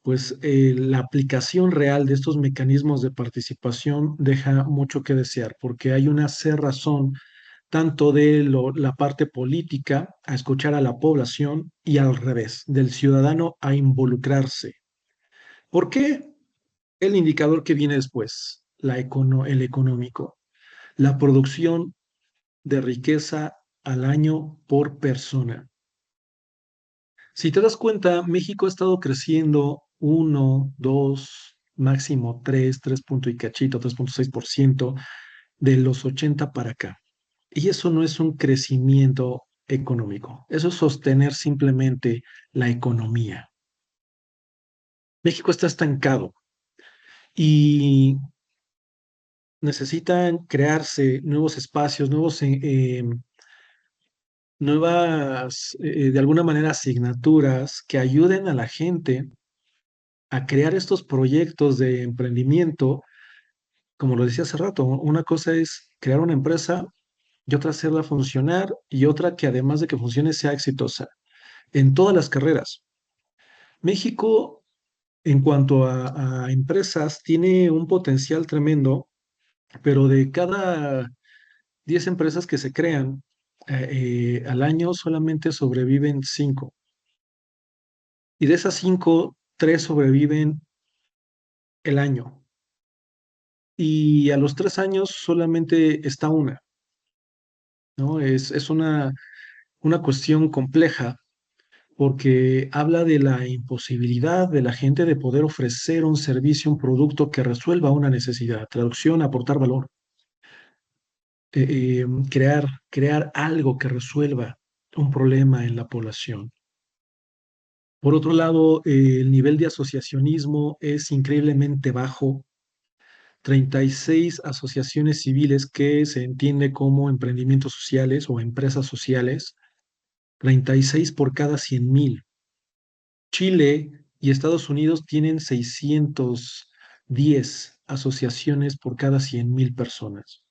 Speaker 2: pues la aplicación real de estos mecanismos de participación deja mucho que desear, porque hay una cerrazón tanto de la parte política a escuchar a la población y al revés, del ciudadano a involucrarse. ¿Por qué? El indicador que viene después, el económico, la producción de riqueza al año por persona. Si te das cuenta, México ha estado creciendo 1, 2, máximo 3 punto y cachito, 3.6% de los 80 para acá. Y eso no es un crecimiento económico, eso es sostener simplemente la economía. México está estancado y necesitan crearse nuevos espacios, nuevas, de alguna manera, asignaturas que ayuden a la gente a crear estos proyectos de emprendimiento. Como lo decía hace rato, una cosa es crear una empresa y otra hacerla funcionar y otra que además de que funcione sea exitosa en todas las carreras. México, en cuanto a empresas, tiene un potencial tremendo, pero de cada 10 empresas que se crean al año solamente sobreviven 5. Y de esas 5, 3 sobreviven el año. Y a los 3 años solamente está una, ¿no? Es una cuestión compleja porque habla de la imposibilidad de la gente de poder ofrecer un servicio, un producto que resuelva una necesidad. Traducción, aportar valor. Crear algo que resuelva un problema en la población. Por otro lado, el nivel de asociacionismo es increíblemente bajo. 36 asociaciones civiles que se entiende como emprendimientos sociales o empresas sociales, 36 por cada 100,000. Chile y Estados Unidos tienen 610 asociaciones por cada 100,000 personas.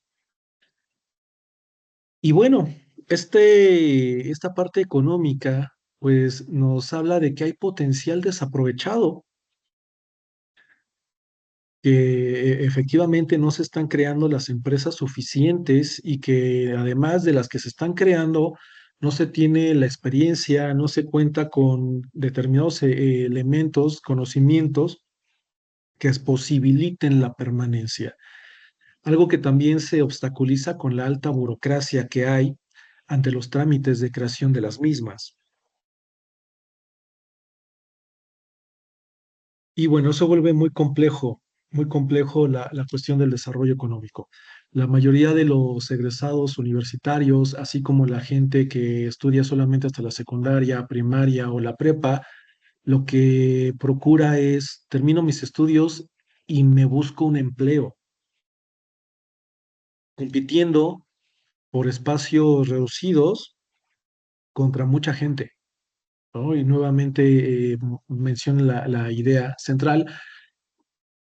Speaker 2: Y bueno, esta parte económica, pues nos habla de que hay potencial desaprovechado, que efectivamente no se están creando las empresas suficientes y que además de las que se están creando, no se tiene la experiencia, no se cuenta con determinados elementos, conocimientos que posibiliten la permanencia. Algo que también se obstaculiza con la alta burocracia que hay ante los trámites de creación de las mismas. Y bueno, eso vuelve muy complejo la cuestión del desarrollo económico. La mayoría de los egresados universitarios, así como la gente que estudia solamente hasta la secundaria, primaria o la prepa, lo que procura es, termino mis estudios y me busco un empleo, compitiendo por espacios reducidos contra mucha gente, ¿no? Y nuevamente menciono la idea central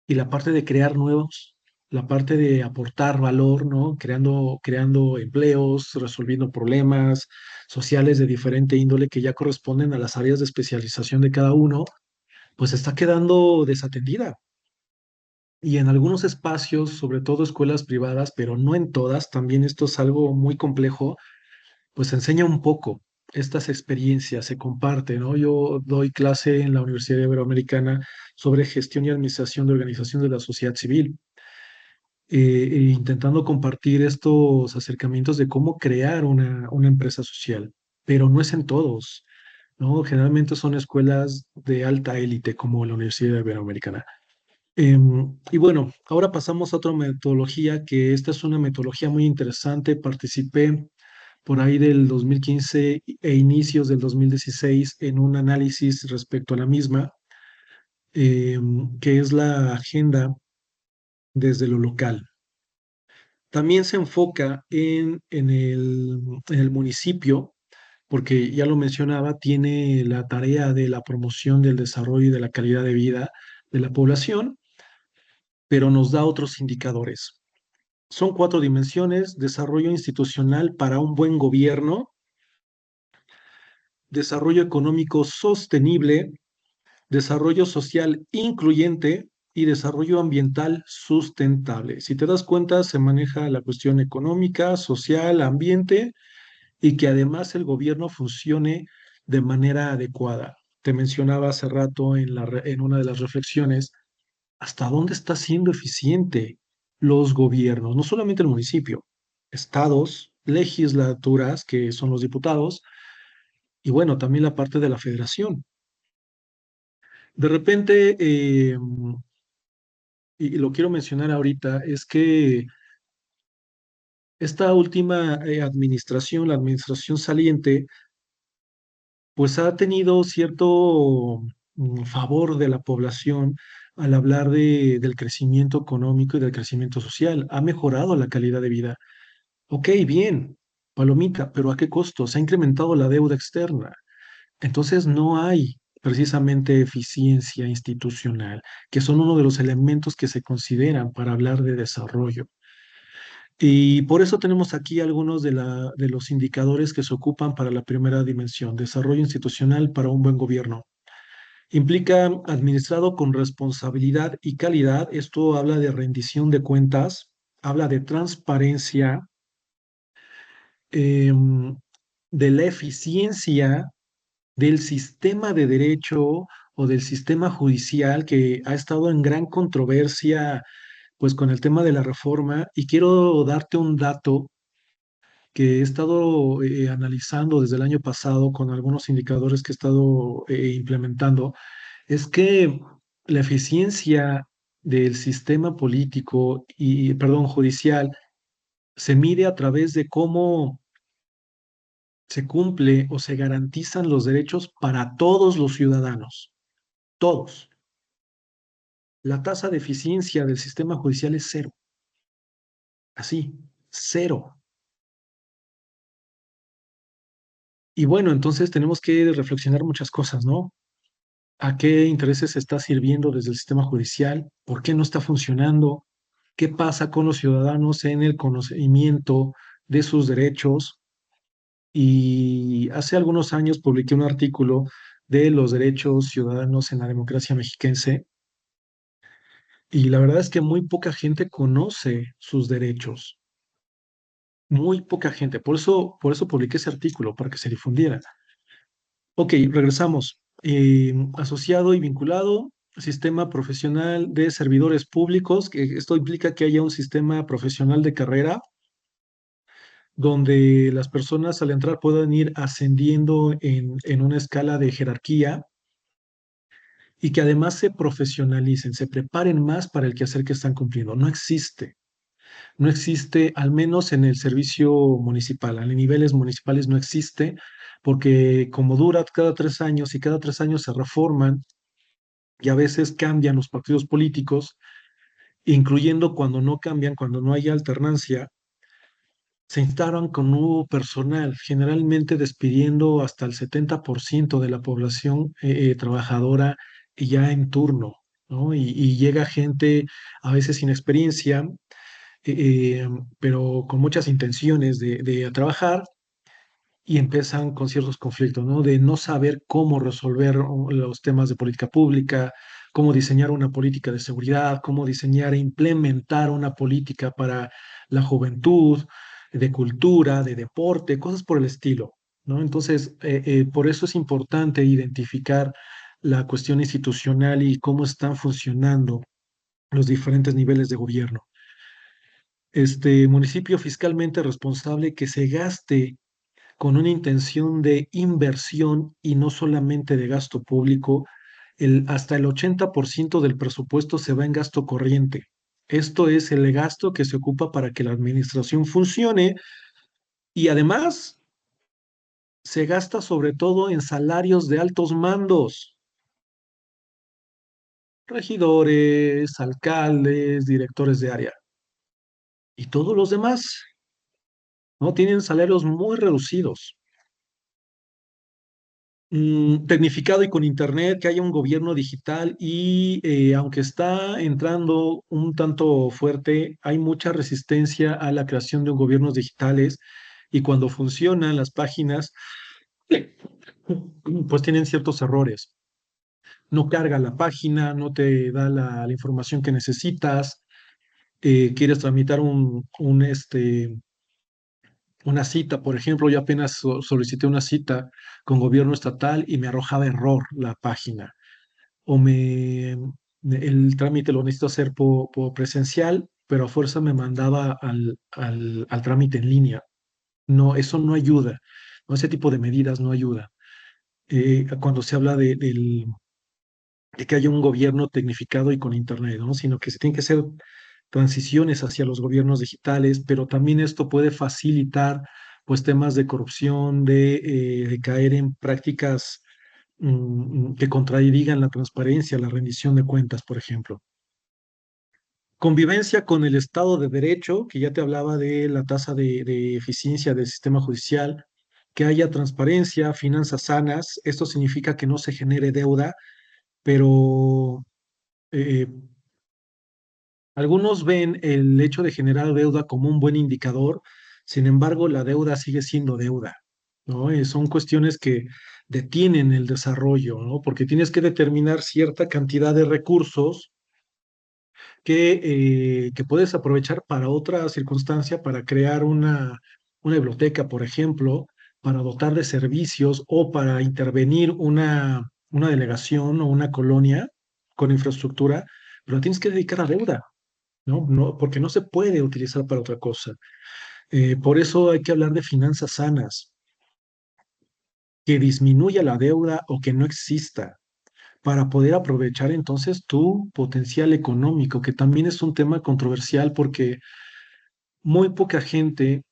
Speaker 2: y la parte de crear nuevos, la parte de aportar valor, ¿no? Creando empleos, resolviendo problemas sociales de diferente índole que ya corresponden a las áreas de especialización de cada uno, pues está quedando desatendida. Y en algunos espacios, sobre todo escuelas privadas, pero no en todas, también esto es algo muy complejo, pues enseña un poco estas experiencias, se comparte, ¿no? Yo doy clase en la Universidad Iberoamericana sobre gestión y administración de organización de la sociedad civil, intentando compartir estos acercamientos de cómo crear una empresa social, pero no es en todos, ¿no? Generalmente son escuelas de alta élite como la Universidad Iberoamericana. Y bueno, ahora pasamos a otra metodología, que esta es una metodología muy interesante. Participé por ahí del 2015 e inicios del 2016 en un análisis respecto a la misma, que es la agenda desde lo local. También se enfoca en el municipio, porque ya lo mencionaba, tiene la tarea de la promoción del desarrollo y de la calidad de vida de la población, pero nos da otros indicadores. Son 4 dimensiones: desarrollo institucional para un buen gobierno, desarrollo económico sostenible, desarrollo social incluyente y desarrollo ambiental sustentable. Si te das cuenta, se maneja la cuestión económica, social, ambiente y que además el gobierno funcione de manera adecuada. Te mencionaba hace rato en una de las reflexiones, ¿hasta dónde está siendo eficiente los gobiernos? No solamente el municipio, estados, legislaturas, que son los diputados, y bueno, también la parte de la federación. De repente, y lo quiero mencionar ahorita, es que esta última administración, la administración saliente, pues ha tenido cierto favor de la población al hablar del crecimiento económico y del crecimiento social. Ha mejorado la calidad de vida. Ok, bien, palomita, pero ¿a qué costo? Se ha incrementado la deuda externa. Entonces no hay precisamente eficiencia institucional, que son uno de los elementos que se consideran para hablar de desarrollo. Y por eso tenemos aquí algunos de los indicadores que se ocupan para la primera dimensión: desarrollo institucional para un buen gobierno. Implica administrado con responsabilidad y calidad. Esto habla de rendición de cuentas, habla de transparencia, em, de la eficiencia del sistema de derecho o del sistema judicial, que ha estado en gran controversia pues con el tema de la reforma. Y quiero darte un dato que he estado analizando desde el año pasado con algunos indicadores que he estado implementando, es que la eficiencia del sistema político y, perdón, judicial se mide a través de cómo se cumple o se garantizan los derechos para todos los ciudadanos, todos. La tasa de eficiencia del sistema judicial es cero, así, cero. Y bueno, entonces tenemos que reflexionar muchas cosas, ¿no? ¿A qué intereses se está sirviendo desde el sistema judicial? ¿Por qué no está funcionando? ¿Qué pasa con los ciudadanos en el conocimiento de sus derechos? Y hace algunos años publiqué un artículo de los derechos ciudadanos en la democracia mexiquense y la verdad es que muy poca gente conoce sus derechos, muy poca gente. Por eso publiqué ese artículo, para que se difundiera. Ok, regresamos. Asociado y vinculado, sistema profesional de servidores públicos, que esto implica que haya un sistema profesional de carrera donde las personas al entrar puedan ir ascendiendo en una escala de jerarquía y que además se profesionalicen, se preparen más para el quehacer que están cumpliendo. No existe, no existe, al menos en el servicio municipal, a niveles municipales no existe, porque como dura cada 3 años y cada 3 años se reforman y a veces cambian los partidos políticos, incluyendo cuando no cambian, cuando no hay alternancia, se instalan con nuevo personal, generalmente despidiendo hasta el 70% de la población trabajadora ya en turno, ¿no? Y llega gente a veces sin experiencia, pero con muchas intenciones de trabajar y empiezan con ciertos conflictos, ¿no? De no saber cómo resolver los temas de política pública, cómo diseñar una política de seguridad, cómo diseñar e implementar una política para la juventud, de cultura, de deporte, cosas por el estilo, ¿no? Entonces, por eso es importante identificar la cuestión institucional y cómo están funcionando los diferentes niveles de gobierno. Este municipio fiscalmente responsable que se gaste con una intención de inversión y no solamente de gasto público, hasta el 80% del presupuesto se va en gasto corriente. Esto es el gasto que se ocupa para que la administración funcione y además se gasta sobre todo en salarios de altos mandos, regidores, alcaldes, directores de área y todos los demás, ¿no? Tienen salarios muy reducidos. Tecnificado y con internet, que haya un gobierno digital y aunque está entrando un tanto fuerte, hay mucha resistencia a la creación de gobiernos digitales y cuando funcionan las páginas, pues tienen ciertos errores. No carga la página, no te da la información que necesitas, quieres tramitar una cita, por ejemplo, yo apenas solicité una cita con gobierno estatal y me arrojaba error la página. O el trámite lo necesito hacer por presencial, pero a fuerza me mandaba al trámite en línea. No, eso no ayuda. ¿No? Ese tipo de medidas no ayuda. Cuando se habla de que haya un gobierno tecnificado y con internet, ¿no? Sino que se tienen que hacer transiciones hacia los gobiernos digitales, pero también esto puede facilitar pues temas de corrupción, de caer en prácticas que contradigan la transparencia, la rendición de cuentas, por ejemplo. Convivencia con el Estado de Derecho, que ya te hablaba de la tasa de eficiencia del sistema judicial, que haya transparencia, finanzas sanas. Esto significa que no se genere deuda, pero eh, algunos ven el hecho de generar deuda como un buen indicador, sin embargo, la deuda sigue siendo deuda, ¿no? Son cuestiones que detienen el desarrollo, ¿no? Porque tienes que determinar cierta cantidad de recursos que puedes aprovechar para otra circunstancia, para crear una biblioteca, por ejemplo, para dotar de servicios o para intervenir una delegación o una colonia con infraestructura, pero la tienes que dedicar a deuda. ¿No? No, porque no se puede utilizar para otra cosa. Por eso hay que hablar de finanzas sanas, que disminuya la deuda o que no exista, para poder aprovechar entonces tu potencial económico, que también es un tema controversial porque muy poca gente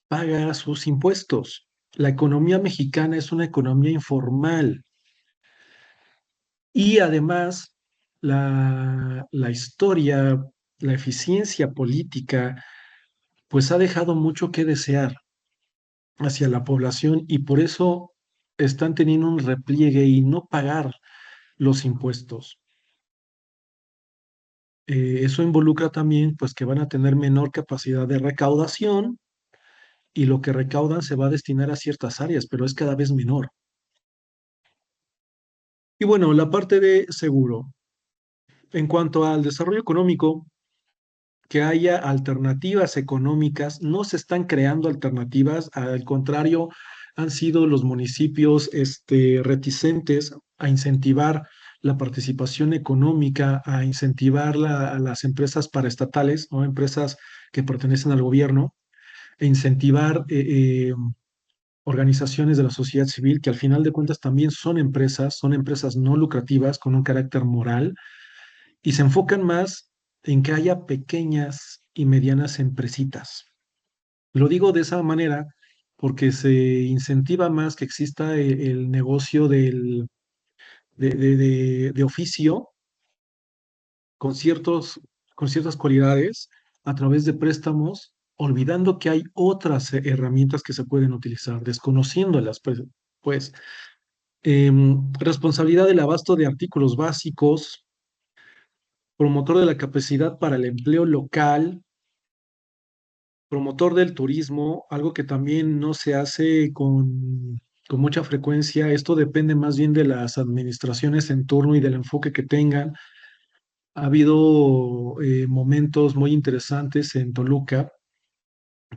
Speaker 2: paga sus impuestos. La economía mexicana es una economía informal y además la historia, la eficiencia política, pues ha dejado mucho que desear hacia la población y por eso están teniendo un repliegue y no pagar los impuestos. Eso involucra también pues que van a tener menor capacidad de recaudación y lo que recaudan se va a destinar a ciertas áreas, pero es cada vez menor. Y bueno, la parte de seguro. En cuanto al desarrollo económico, que haya alternativas económicas, no se están creando alternativas, al contrario, han sido los municipios reticentes a incentivar la participación económica, a incentivar a las empresas paraestatales o empresas que pertenecen al gobierno, e incentivar organizaciones de la sociedad civil que al final de cuentas también son empresas no lucrativas con un carácter moral y se enfocan más en que haya pequeñas y medianas empresitas. Lo digo de esa manera porque se incentiva más que exista el negocio de oficio con con ciertas cualidades a través de préstamos, olvidando que hay otras herramientas que se pueden utilizar, desconociéndolas, pues, responsabilidad del abasto de artículos básicos, promotor de la capacidad para el empleo local, promotor del turismo, algo que también no se hace con mucha frecuencia. Esto depende más bien de las administraciones en turno y del enfoque que tengan. Ha habido momentos muy interesantes en Toluca,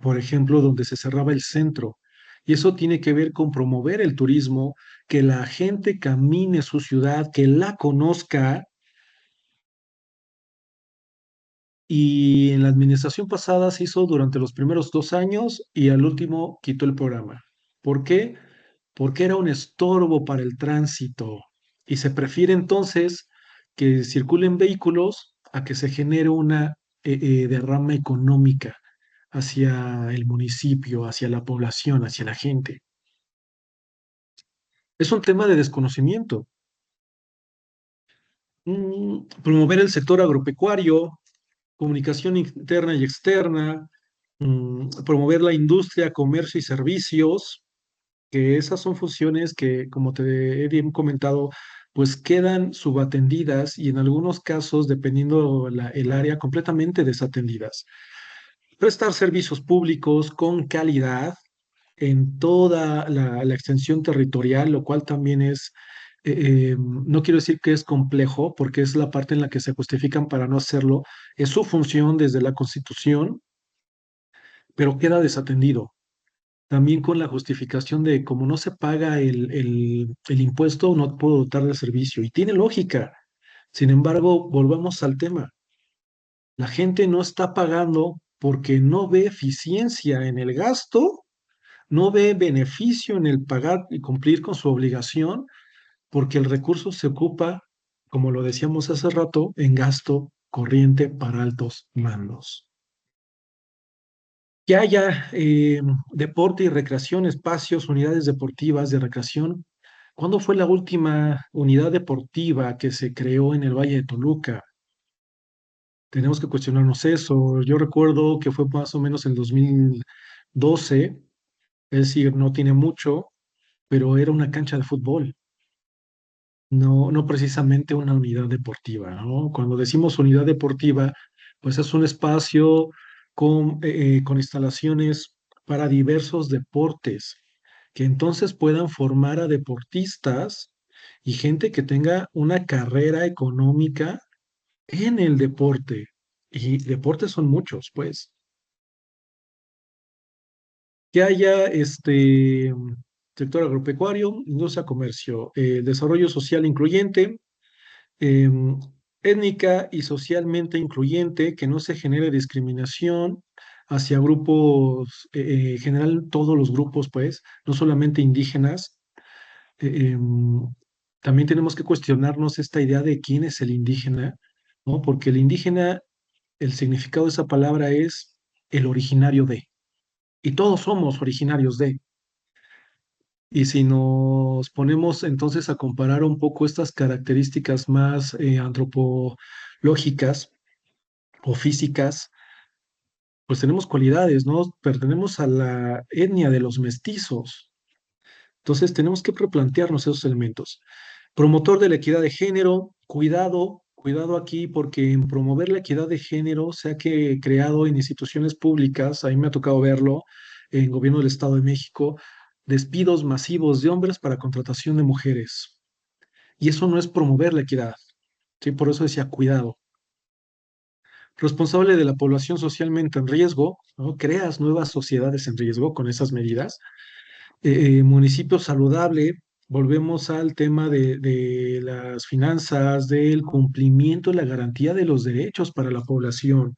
Speaker 2: por ejemplo, donde se cerraba el centro. Y eso tiene que ver con promover el turismo, que la gente camine su ciudad, que la conozca. Y en la administración pasada se hizo durante los primeros 2 años y al último quitó el programa. ¿Por qué? Porque era un estorbo para el tránsito y se prefiere entonces que circulen vehículos a que se genere una derrama económica hacia el municipio, hacia la población, hacia la gente. Es un tema de desconocimiento. Promover el sector agropecuario, comunicación interna y externa, promover la industria, comercio y servicios, que esas son funciones que, como te he bien comentado, pues quedan subatendidas y en algunos casos, dependiendo el área, completamente desatendidas. Prestar servicios públicos con calidad en toda la extensión territorial, lo cual también es, no quiero decir que es complejo, porque es la parte en la que se justifican para no hacerlo, es su función desde la Constitución, pero queda desatendido. También con la justificación de como no se paga el impuesto, no puedo dotar del servicio. Y tiene lógica. Sin embargo, volvamos al tema. La gente no está pagando porque no ve eficiencia en el gasto, no ve beneficio en el pagar y cumplir con su obligación, porque el recurso se ocupa, como lo decíamos hace rato, en gasto corriente para altos mandos. Que haya deporte y recreación, espacios, unidades deportivas de recreación. ¿Cuándo fue la última unidad deportiva que se creó en el Valle de Toluca? Tenemos que cuestionarnos eso. Yo recuerdo que fue más o menos en 2012, es decir, no tiene mucho, pero era una cancha de fútbol, no precisamente una unidad deportiva, ¿no? Cuando decimos unidad deportiva, pues es un espacio con instalaciones para diversos deportes, que entonces puedan formar a deportistas y gente que tenga una carrera económica en el deporte. Y deportes son muchos, pues. Que haya sector agropecuario, industria, comercio, desarrollo social incluyente, em, étnica y socialmente incluyente, que no se genere discriminación, hacia grupos, en general todos los grupos, pues, no solamente indígenas. eh, em, También tenemos que cuestionarnos esta idea de quién es el indígena, ¿no? Porque el indígena, el significado de esa palabra es el originario de, y todos somos originarios de. Y si nos ponemos entonces a comparar un poco estas características más antropológicas o físicas, pues tenemos cualidades, ¿no? Pertenecemos a la etnia de los mestizos. Entonces tenemos que replantearnos esos elementos. Promotor de la equidad de género, cuidado, cuidado aquí, porque en promover la equidad de género se ha creado en instituciones públicas, a mí me ha tocado verlo, en gobierno del Estado de México, despidos masivos de hombres para contratación de mujeres. Y eso no es promover la equidad, ¿sí? Por eso decía cuidado. Responsable de la población socialmente en riesgo, ¿no? Creas nuevas sociedades en riesgo con esas medidas. Municipio saludable, volvemos al tema de las finanzas, del cumplimiento y la garantía de los derechos para la población.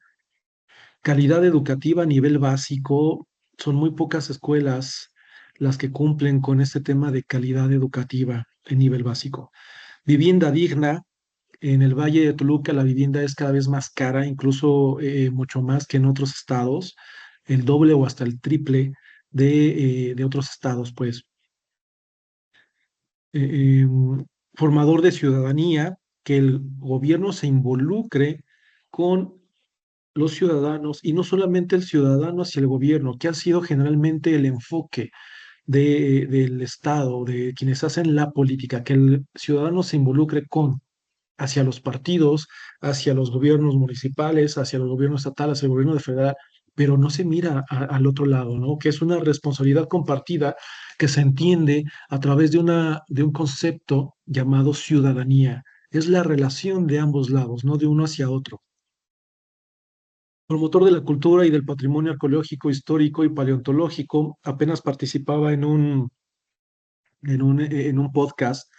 Speaker 2: Calidad educativa a nivel básico, son muy pocas escuelas las que cumplen con este tema de calidad educativa en nivel básico. Vivienda digna, en el Valle de Toluca la vivienda es cada vez más cara, incluso mucho más que en otros estados, el doble o hasta el triple de otros estados, pues. Formador de ciudadanía, que el gobierno se involucre con los ciudadanos y no solamente el ciudadano hacia el gobierno, que ha sido generalmente el enfoque del Estado, de quienes hacen la política, que el ciudadano se involucre con hacia los partidos, hacia los gobiernos municipales, hacia el gobierno estatal, hacia el gobierno federal, pero no se mira al otro lado, ¿no? Que es una responsabilidad compartida que se entiende a través de un concepto llamado ciudadanía. Es la relación de ambos lados, no de uno hacia otro. Promotor de la cultura y del patrimonio arqueológico, histórico y paleontológico, apenas participaba en un podcast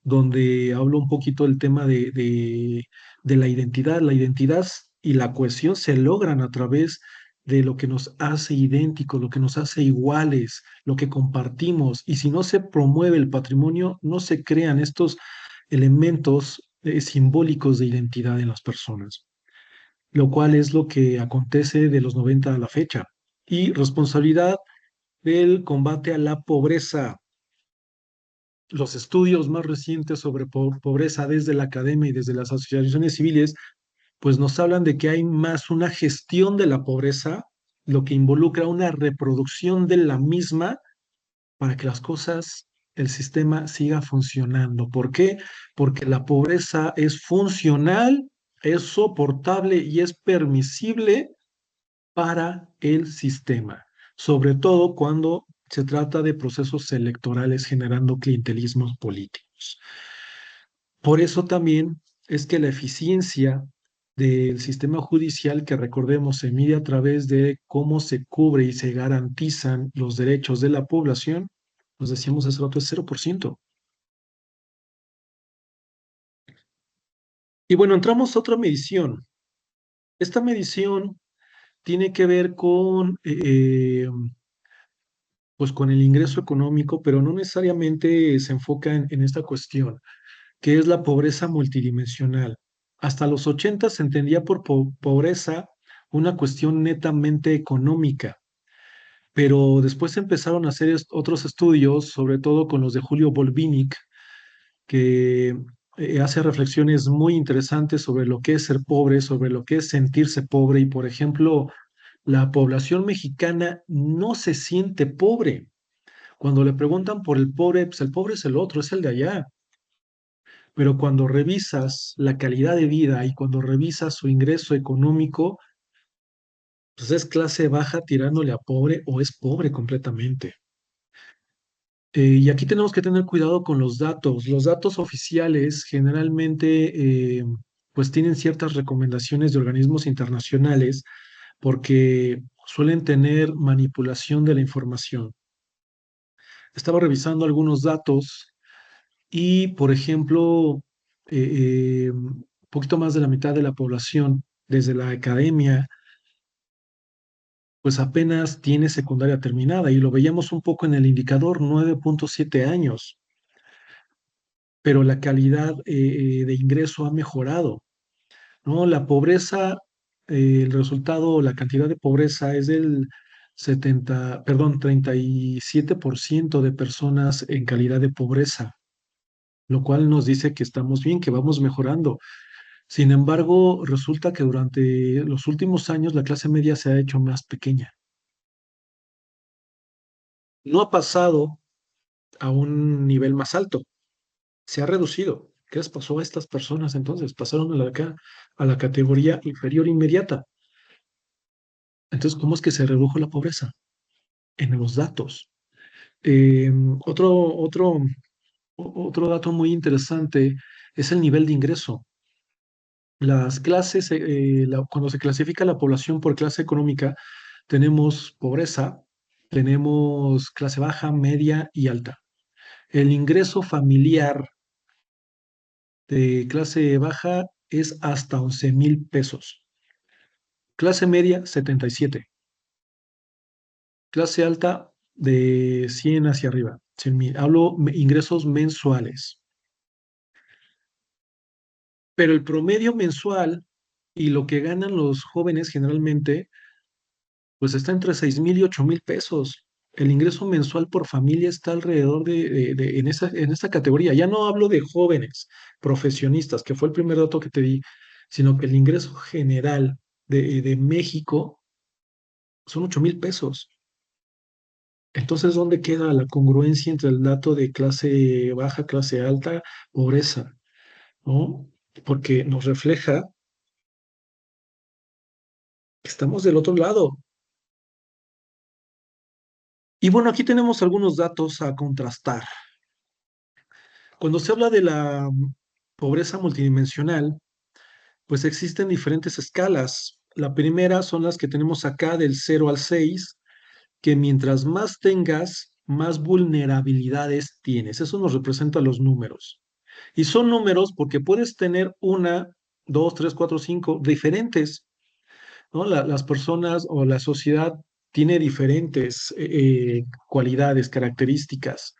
Speaker 2: donde hablo un poquito del tema de la identidad. La identidad y la cohesión se logran a través de lo que nos hace idénticos, lo que nos hace iguales, lo que compartimos. Y si no se promueve el patrimonio, no se crean estos elementos simbólicos de identidad en las personas, lo cual es lo que acontece de los 90 a la fecha. Y responsabilidad del combate a la pobreza. Los estudios más recientes sobre pobreza desde la academia y desde las asociaciones civiles, pues nos hablan de que hay más una gestión de la pobreza, lo que involucra una reproducción de la misma para que las cosas, el sistema siga funcionando. ¿Por qué? Porque la pobreza es funcional, es soportable y es permisible para el sistema, sobre todo cuando se trata de procesos electorales generando clientelismos políticos. Por eso también es que la eficiencia del sistema judicial, que recordemos se mide a través de cómo se cubre y se garantizan los derechos de la población, nos decíamos hace rato, es 0%. Y bueno, entramos a otra medición. Esta medición tiene que ver pues con el ingreso económico, pero no necesariamente se enfoca en esta cuestión, que es la pobreza multidimensional. Hasta los 80 se entendía por pobreza una cuestión netamente económica, pero después empezaron a hacer otros estudios, sobre todo con los de Julio Volvinic, que hace reflexiones muy interesantes sobre lo que es ser pobre, sobre lo que es sentirse pobre, y por ejemplo, la población mexicana no se siente pobre. Cuando le preguntan por el pobre, pues el pobre es el otro, es el de allá. Pero cuando revisas la calidad de vida y cuando revisas su ingreso económico, pues es clase baja tirándole a pobre o es pobre completamente. Y aquí tenemos que tener cuidado con los datos. Los datos oficiales generalmente pues tienen ciertas recomendaciones de organismos internacionales porque suelen tener manipulación de la información. Estaba revisando algunos datos y, por ejemplo, un poquito más de la mitad de la población, desde la academia pues apenas tiene secundaria terminada y lo veíamos un poco en el indicador 9.7 años, pero la calidad de ingreso ha mejorado, ¿no? La pobreza, el resultado, la cantidad de pobreza es del 37% de personas en calidad de pobreza, lo cual nos dice que estamos bien, que vamos mejorando. Sin embargo, resulta que durante los últimos años la clase media se ha hecho más pequeña. No ha pasado a un nivel más alto, se ha reducido. ¿Qué les pasó a estas personas entonces? Pasaron a la categoría inferior inmediata. Entonces, ¿cómo es que se redujo la pobreza? En los datos. Eh, otro, otro, otro dato muy interesante es el nivel de ingreso. Las clases, cuando se clasifica la población por clase económica, tenemos pobreza, tenemos clase baja, media y alta. El ingreso familiar de clase baja es hasta 11,000 pesos. Clase media, 77. Clase alta, de 100 hacia arriba. 100,000. Hablo ingresos mensuales. Pero el promedio mensual y lo que ganan los jóvenes generalmente, pues está entre 6,000 y 8,000 pesos. El ingreso mensual por familia está alrededor en esa categoría. Ya no hablo de jóvenes profesionistas, que fue el primer dato que te di, sino que el ingreso general de México son 8,000 pesos. Entonces, ¿dónde queda la congruencia entre el dato de clase baja, clase alta, pobreza? ¿No? Porque nos refleja que estamos del otro lado. Y bueno, aquí tenemos algunos datos a contrastar. Cuando se habla de la pobreza multidimensional, pues existen diferentes escalas. La primera son las que tenemos acá del 0 al 6, que mientras más tengas, más vulnerabilidades tienes. Eso nos representa los números. Y son números porque puedes tener una, dos, tres, cuatro, cinco diferentes, ¿no? Las personas o la sociedad tiene diferentes cualidades, características.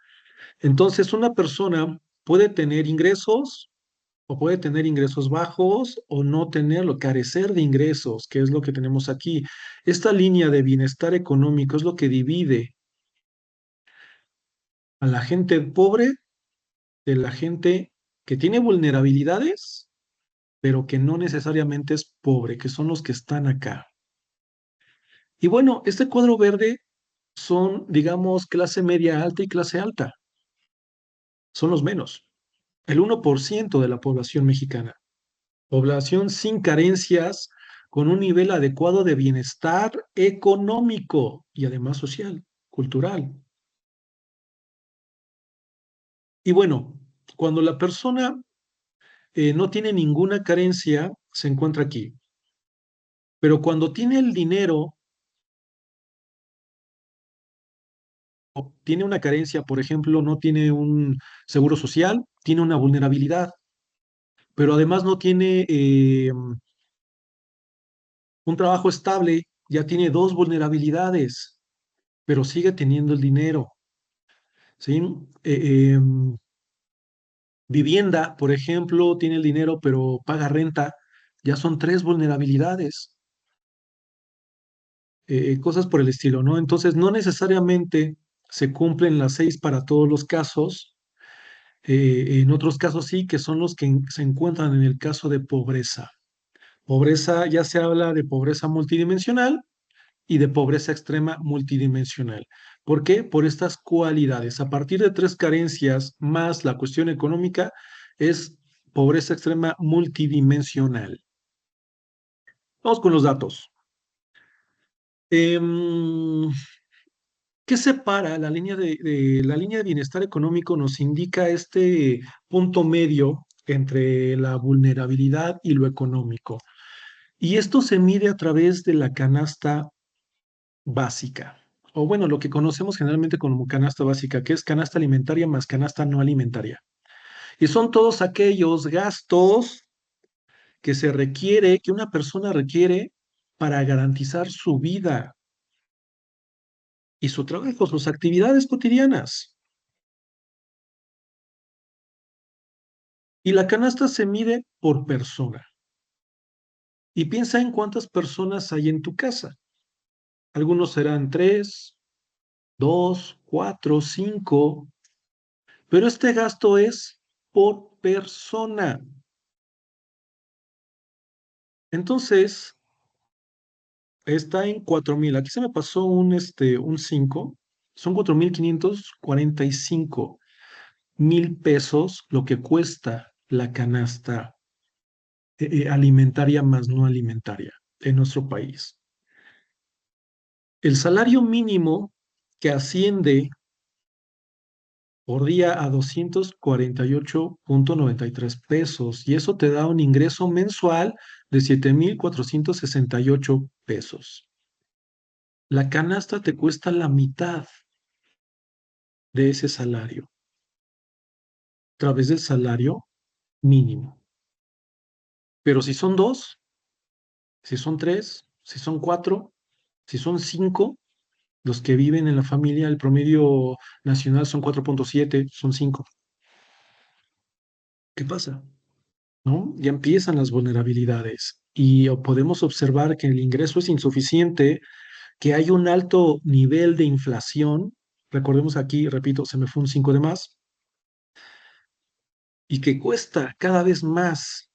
Speaker 2: Entonces, una persona puede tener ingresos o puede tener ingresos bajos o no tenerlo, carecer de ingresos, que es lo que tenemos aquí. Esta línea de bienestar económico es lo que divide a la gente pobre de la gente que tiene vulnerabilidades, pero que no necesariamente es pobre, que son los que están acá. Y bueno, este cuadro verde son, digamos, clase media alta y clase alta. Son los menos. El 1% de la población mexicana. Población sin carencias, con un nivel adecuado de bienestar económico y además social, cultural. Y bueno, cuando la persona no tiene ninguna carencia, se encuentra aquí. Pero cuando tiene el dinero o tiene una carencia, por ejemplo, no tiene un seguro social, tiene una vulnerabilidad, pero además no tiene un trabajo estable, ya tiene dos vulnerabilidades, pero sigue teniendo el dinero, ¿sí? Vivienda, por ejemplo, tiene el dinero, pero paga renta, ya son tres vulnerabilidades, cosas por el estilo, ¿no? Entonces, no necesariamente se cumplen las 6 para todos los casos. En otros casos sí, que son los que se encuentran en el caso de pobreza. Pobreza, ya se habla de pobreza multidimensional y de pobreza extrema multidimensional. ¿Por qué? Por estas cualidades. A partir de tres carencias más la cuestión económica es pobreza extrema multidimensional. Vamos con los datos. Em, ¿Qué separa la línea de bienestar económico? Nos indica este punto medio entre la vulnerabilidad y lo económico. Y esto se mide a través de la canasta básica, o bueno, lo que conocemos generalmente como canasta básica, que es canasta alimentaria más canasta no alimentaria. Y son todos aquellos gastos que una persona requiere para garantizar su vida. y su trabajo, sus actividades cotidianas. Y la canasta se mide por persona. Y piensa en cuántas personas hay en tu casa. Algunos serán 3, 2, 4, 5, pero este gasto es por persona. Entonces, está en 4,000. Aquí se me pasó un 5. Son 4,545,000 pesos lo que cuesta la canasta alimentaria más no alimentaria en nuestro país. El salario mínimo que asciende por día a 248,93 pesos y eso te da un ingreso mensual de 7,468 pesos. La canasta te cuesta la mitad de ese salario a través del salario mínimo. Pero si son dos, si son tres, si son cuatro, si son cinco, los que viven en la familia, el promedio nacional son 4,7, son 5. ¿Qué pasa? ¿No? Ya empiezan las vulnerabilidades y podemos observar que el ingreso es insuficiente, que hay un alto nivel de inflación. Recordemos aquí, repito, se me fue un 5 de más, y que cuesta cada vez más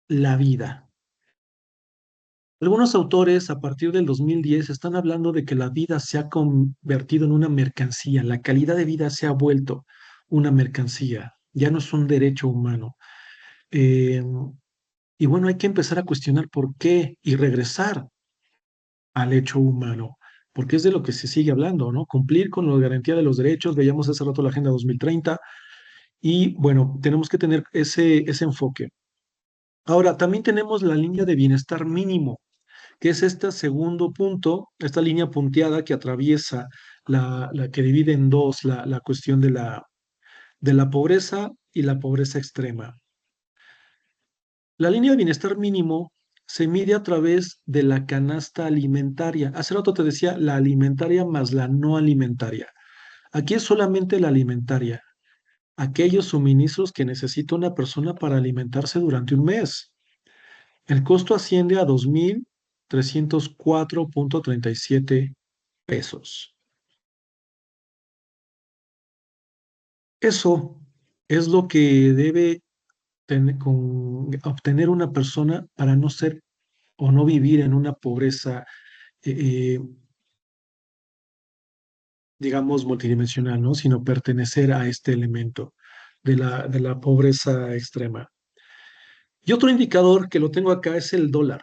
Speaker 2: la vida. Algunos autores a partir del 2010 están hablando de que la vida se ha convertido en una mercancía, la calidad de vida se ha vuelto una mercancía, ya no es un derecho humano. Eh, y bueno, hay que empezar a cuestionar por qué y regresar al hecho humano, porque es de lo que se sigue hablando, ¿no? Cumplir con la garantía de los derechos, veíamos hace rato la Agenda 2030, y bueno, tenemos que tener ese enfoque. Ahora, también tenemos la línea de bienestar mínimo, que es este segundo punto, esta línea punteada que atraviesa la que divide en dos la cuestión de la pobreza y la pobreza extrema. La línea de bienestar mínimo se mide a través de la canasta alimentaria. Hace rato te decía la alimentaria más la no alimentaria. Aquí es solamente la alimentaria, aquellos suministros que necesita una persona para alimentarse durante un mes. El costo asciende a 2,304,37 pesos. Eso es lo que debe obtener una persona para no ser o no vivir en una pobreza, eh, eh, digamos, multidimensional, ¿no? Sino pertenecer a este elemento de la pobreza extrema. Y otro indicador que lo tengo acá es el dólar.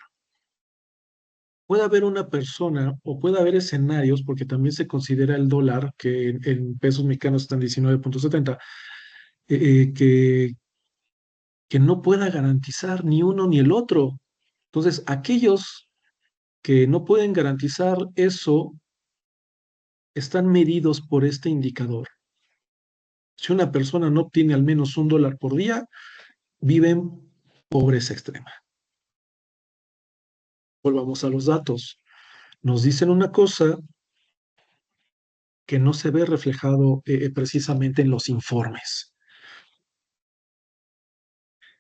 Speaker 2: Puede haber una persona o puede haber escenarios, porque también se considera el dólar, que en pesos mexicanos están 19,70, que no pueda garantizar ni uno ni el otro. Entonces, aquellos que no pueden garantizar eso están medidos por este indicador. Si una persona no obtiene al menos $1 por día, vive en pobreza extrema. Volvamos a los datos. Nos dicen una cosa que no se ve reflejado precisamente en los informes.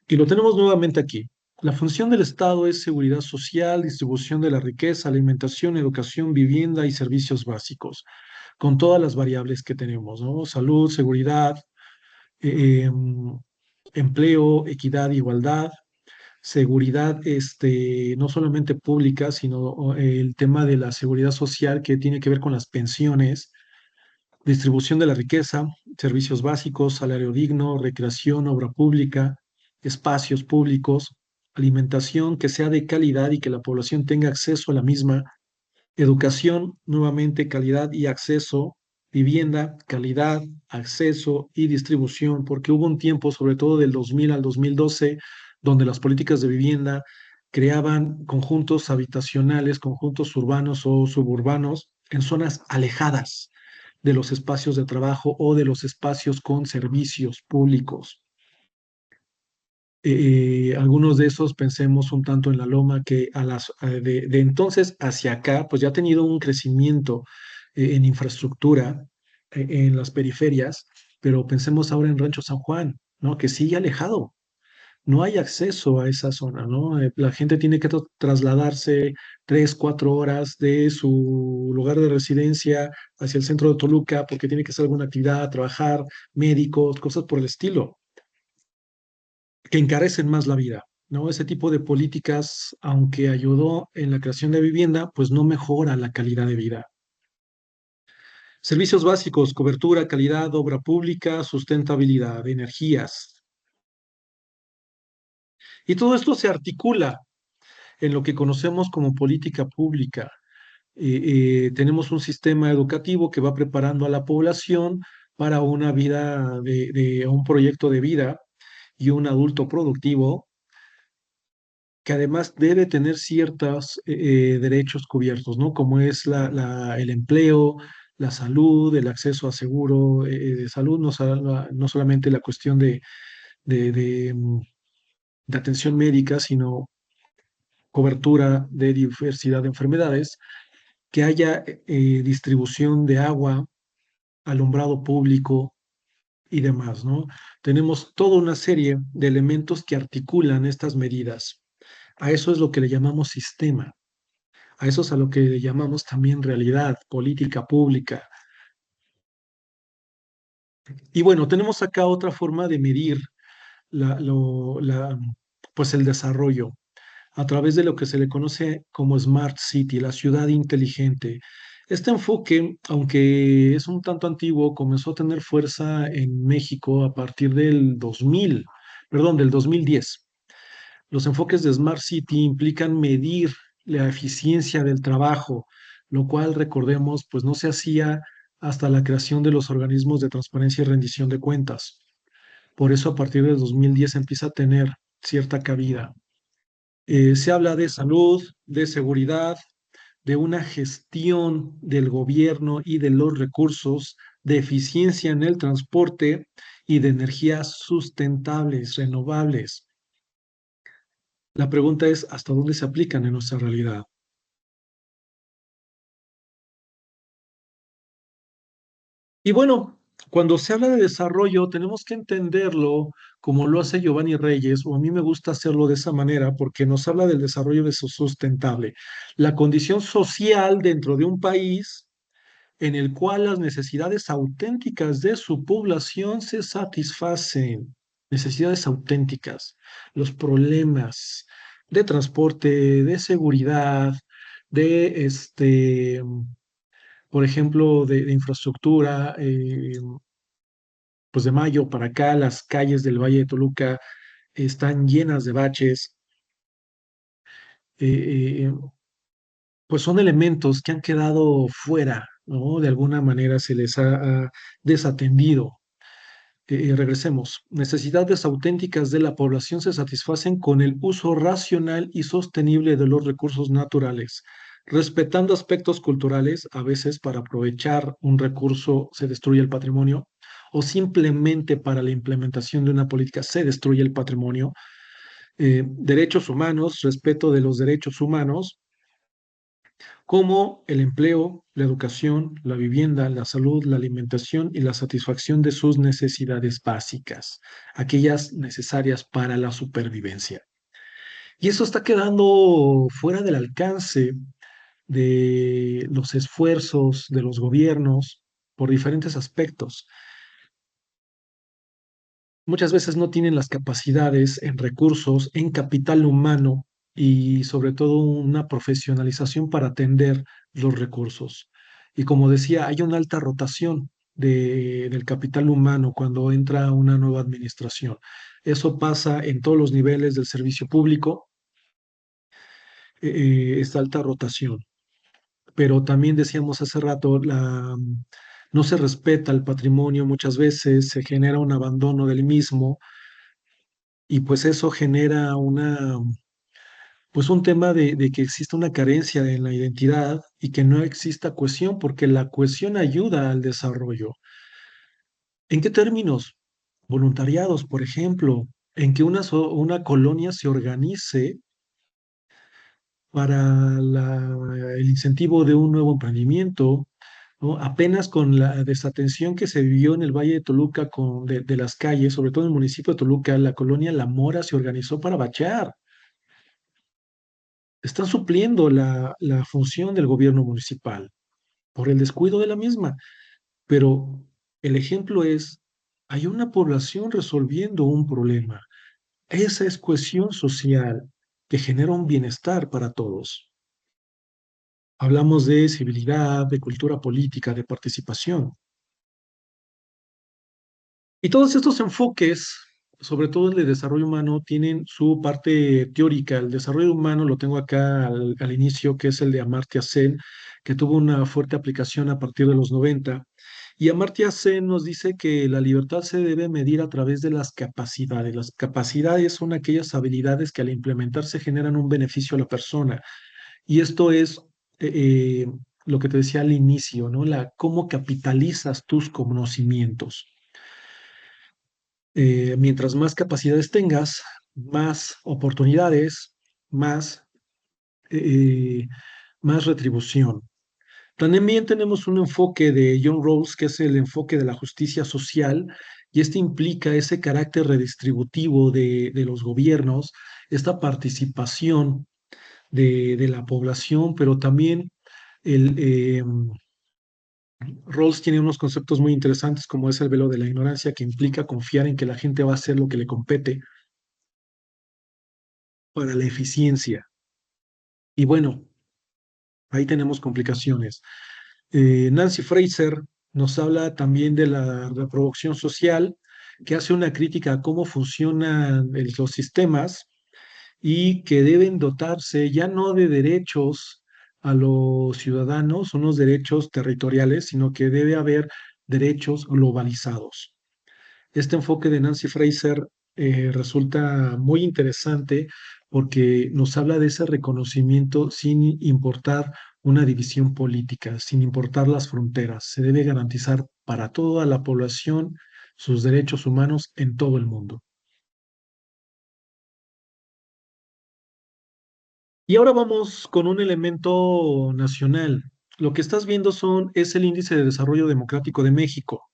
Speaker 2: Y lo tenemos nuevamente aquí. La función del Estado es seguridad social, distribución de la riqueza, alimentación, educación, vivienda y servicios básicos, con todas las variables que tenemos, ¿no? Salud, seguridad, empleo, equidad, igualdad, seguridad, no solamente pública, sino el tema de la seguridad social que tiene que ver con las pensiones, distribución de la riqueza, servicios básicos, salario digno, recreación, obra pública, espacios públicos, alimentación que sea de calidad y que la población tenga acceso a la misma, educación, nuevamente calidad y acceso, vivienda, calidad, acceso y distribución, porque hubo un tiempo, sobre todo del 2000 al 2012, donde las políticas de vivienda creaban conjuntos habitacionales, conjuntos urbanos o suburbanos en zonas alejadas de los espacios de trabajo o de los espacios con servicios públicos. Algunos de esos pensemos un tanto en la Loma, que de entonces hacia acá, pues ya ha tenido un crecimiento en infraestructura, en las periferias, pero pensemos ahora en Rancho San Juan, ¿no? Que sigue alejado, no hay acceso a esa zona, ¿no? La gente tiene que trasladarse 3, 4 horas de su lugar de residencia hacia el centro de Toluca porque tiene que hacer alguna actividad, trabajar, médicos, cosas por el estilo, que encarecen más la vida, ¿no? Ese tipo de políticas, aunque ayudó en la creación de vivienda, pues no mejora la calidad de vida. Servicios básicos, cobertura, calidad, obra pública, sustentabilidad, energías. Y todo esto se articula en lo que conocemos como política pública. Tenemos un sistema educativo que va preparando a la población para una vida un proyecto de vida y un adulto productivo que además debe tener ciertos derechos cubiertos, ¿no? Como es el empleo, la salud, el acceso a seguro de salud, no solamente la cuestión de, de, mm, de atención médica, sino cobertura de diversidad de enfermedades, que haya distribución de agua, alumbrado público y demás, ¿no? Tenemos toda una serie de elementos que articulan estas medidas. A eso es lo que le llamamos sistema, a eso es a lo que le llamamos también realidad, política pública. Y bueno, tenemos acá otra forma de medir la, lo- la, pues el desarrollo a través de lo que se le conoce como Smart City, la ciudad inteligente. Este enfoque, aunque es un tanto antiguo, comenzó a tener fuerza en México a partir del 2000, perdón, del 2010. Los enfoques de Smart City implican medir la eficiencia del trabajo, lo cual, recordemos, pues no se hacía hasta la creación de los organismos de transparencia y rendición de cuentas. Por eso, a partir del 2010 empieza a tener cierta cabida. Se habla de salud, de seguridad, de una gestión del gobierno y de los recursos, de eficiencia en el transporte y de energías sustentables, renovables. La pregunta es, ¿hasta dónde se aplican en nuestra realidad? Y bueno, cuando se habla de desarrollo, tenemos que entenderlo como lo hace Giovanni Reyes, o a mí me gusta hacerlo de esa manera, porque nos habla del desarrollo de su sustentable, la condición social dentro de un país en el cual las necesidades auténticas de su población se satisfacen, necesidades auténticas, los problemas de transporte, de seguridad, de por ejemplo, de infraestructura, pues de mayo para acá, las calles del Valle de Toluca están llenas de baches, eh, eh, pues son elementos que han quedado fuera, ¿no? De alguna manera se les ha desatendido. Regresemos. Necesidades auténticas de la población se satisfacen con el uso racional y sostenible de los recursos naturales, respetando aspectos culturales. A veces para aprovechar un recurso se destruye el patrimonio o simplemente para la implementación de una política se destruye el patrimonio. Derechos humanos, respeto de los derechos humanos, como el empleo, la educación, la vivienda, la salud, la alimentación y la satisfacción de sus necesidades básicas, aquellas necesarias para la supervivencia. Y eso está quedando fuera del alcance de los esfuerzos de los gobiernos por diferentes aspectos. Muchas veces no tienen las capacidades en recursos, en capital humano y sobre todo una profesionalización para atender los recursos. Y como decía, hay una alta rotación del capital humano cuando entra una nueva administración. Eso pasa en todos los niveles del servicio público, esta alta rotación. Pero también decíamos hace rato, no se respeta el patrimonio muchas veces, se genera un abandono del mismo y pues eso genera pues un tema de que existe una carencia en la identidad y que no exista cohesión, porque la cohesión ayuda al desarrollo. ¿En qué términos? Voluntariados, por ejemplo, en que una colonia se organice para el incentivo de un nuevo emprendimiento, ¿no? Apenas con la desatención que se vivió en el Valle de Toluca de las calles, sobre todo en el municipio de Toluca, la colonia La Mora se organizó para bachear. Están supliendo la función del gobierno municipal por el descuido de la misma. Pero el ejemplo es, hay una población resolviendo un problema. Esa es cohesión social que genera un bienestar para todos. Hablamos de civilidad, de cultura política, de participación. Y todos estos enfoques, sobre todo el de desarrollo humano, tienen su parte teórica. El desarrollo humano lo tengo acá al inicio, que es el de Amartya Sen, que tuvo una fuerte aplicación a partir de los 90. Y Amartya Sen nos dice que la libertad se debe medir a través de las capacidades. Las capacidades son aquellas habilidades que al implementarse generan un beneficio a la persona. Y esto es eh, eh, lo que te decía al inicio, ¿no? Cómo capitalizas tus conocimientos. Mientras más capacidades tengas, más oportunidades, más, eh, más retribución. También tenemos un enfoque de John Rawls, que es el enfoque de la justicia social, y este implica ese carácter redistributivo de los gobiernos, esta participación de la población, pero también el, Rawls tiene unos conceptos muy interesantes como es el velo de la ignorancia, que implica confiar en que la gente va a hacer lo que le compete para la eficiencia. Y bueno, ahí tenemos complicaciones. Nancy Fraser nos habla también de la reproducción social, que hace una crítica a cómo funcionan los sistemas y que deben dotarse ya no de derechos a los ciudadanos, unos derechos territoriales, sino que debe haber derechos globalizados. Este enfoque de Nancy Fraser resulta muy interesante porque nos habla de ese reconocimiento sin importar una división política, sin importar las fronteras. Se debe garantizar para toda la población sus derechos humanos en todo el mundo. Y ahora vamos con un elemento nacional. Lo que estás viendo es el Índice de Desarrollo Democrático de México.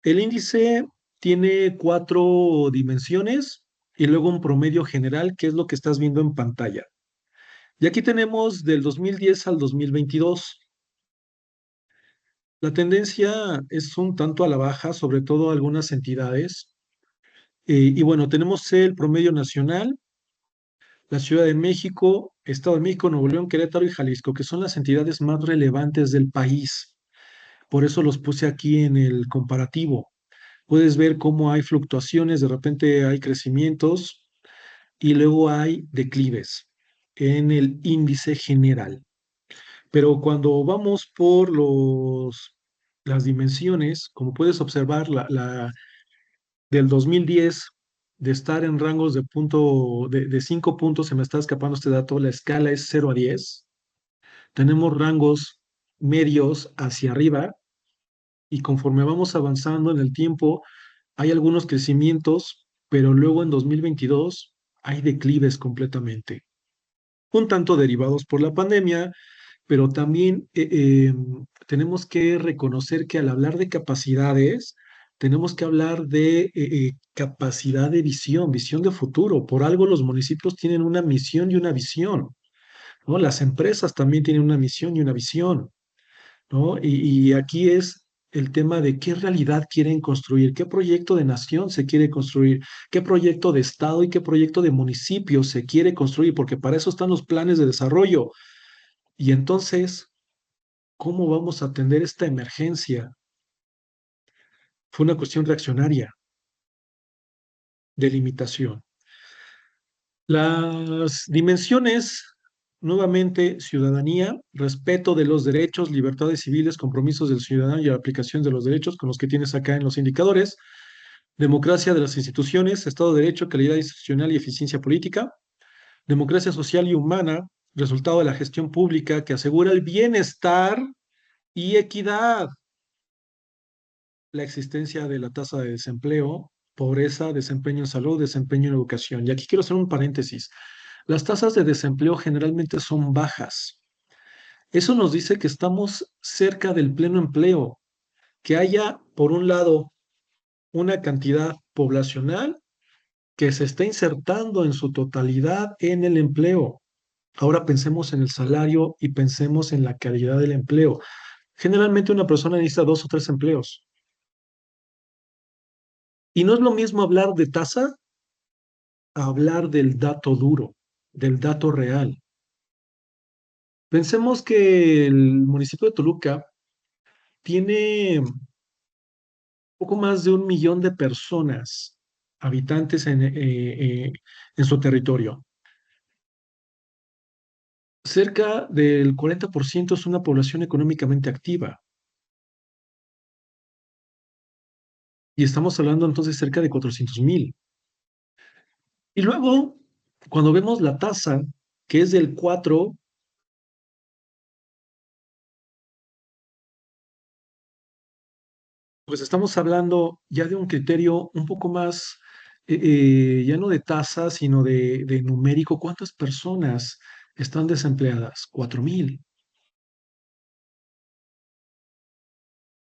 Speaker 2: El índice tiene 4 dimensiones y luego un promedio general, que es lo que estás viendo en pantalla. Y aquí tenemos del 2010 al 2022. La tendencia es un tanto a la baja, sobre todo algunas entidades. Y bueno, tenemos el promedio nacional, la Ciudad de México, Estado de México, Nuevo León, Querétaro y Jalisco, que son las entidades más relevantes del país. Por eso los puse aquí en el comparativo. Puedes ver cómo hay fluctuaciones, de repente hay crecimientos y luego hay declives en el índice general. Pero cuando vamos por las dimensiones, como puedes observar, del 2010, de estar en rangos de 5 puntos, se me está escapando este dato, la escala es 0 a 10. Tenemos rangos medios hacia arriba y conforme vamos avanzando en el tiempo, hay algunos crecimientos, pero luego en 2022 hay declives completamente, un tanto derivados por la pandemia, pero también tenemos que reconocer que al hablar de capacidades, tenemos que hablar de capacidad de visión, visión de futuro. Por algo los municipios tienen una misión y una visión, ¿no? Las empresas también tienen una misión y una visión, ¿no? Y aquí es el tema de qué realidad quieren construir, qué proyecto de nación se quiere construir, qué proyecto de estado y qué proyecto de municipio se quiere construir, porque para eso están los planes de desarrollo. Y entonces, ¿cómo vamos a atender esta emergencia? Fue una cuestión reaccionaria, de limitación. Las dimensiones, nuevamente, ciudadanía, respeto de los derechos, libertades civiles, compromisos del ciudadano y la aplicación de los derechos con los que tienes acá en los indicadores, democracia de las instituciones, Estado de Derecho, calidad institucional y eficiencia política, democracia social y humana, resultado de la gestión pública que asegura el bienestar y equidad, la existencia de la tasa de desempleo, pobreza, desempeño en salud, desempeño en educación. Y aquí quiero hacer un paréntesis. Las tasas de desempleo generalmente son bajas Eso nos dice que estamos cerca del pleno empleo, que haya, por un lado, una cantidad poblacional que se está insertando en su totalidad en el empleo. Ahora pensemos en el salario y pensemos en la calidad del empleo. Generalmente una persona necesita 2 o 3 empleos. Y no es lo mismo hablar de tasa a hablar del dato duro, del dato real. Pensemos que el municipio de Toluca tiene poco más de 1 millón de personas, habitantes en su territorio. Cerca del 40% es una población económicamente activa. Y estamos hablando entonces cerca de 400,000. Y luego, cuando vemos la tasa, que es del 4, pues estamos hablando ya de un criterio un poco más, ya no de tasa, sino de numérico. ¿Cuántas personas están desempleadas? 4,000.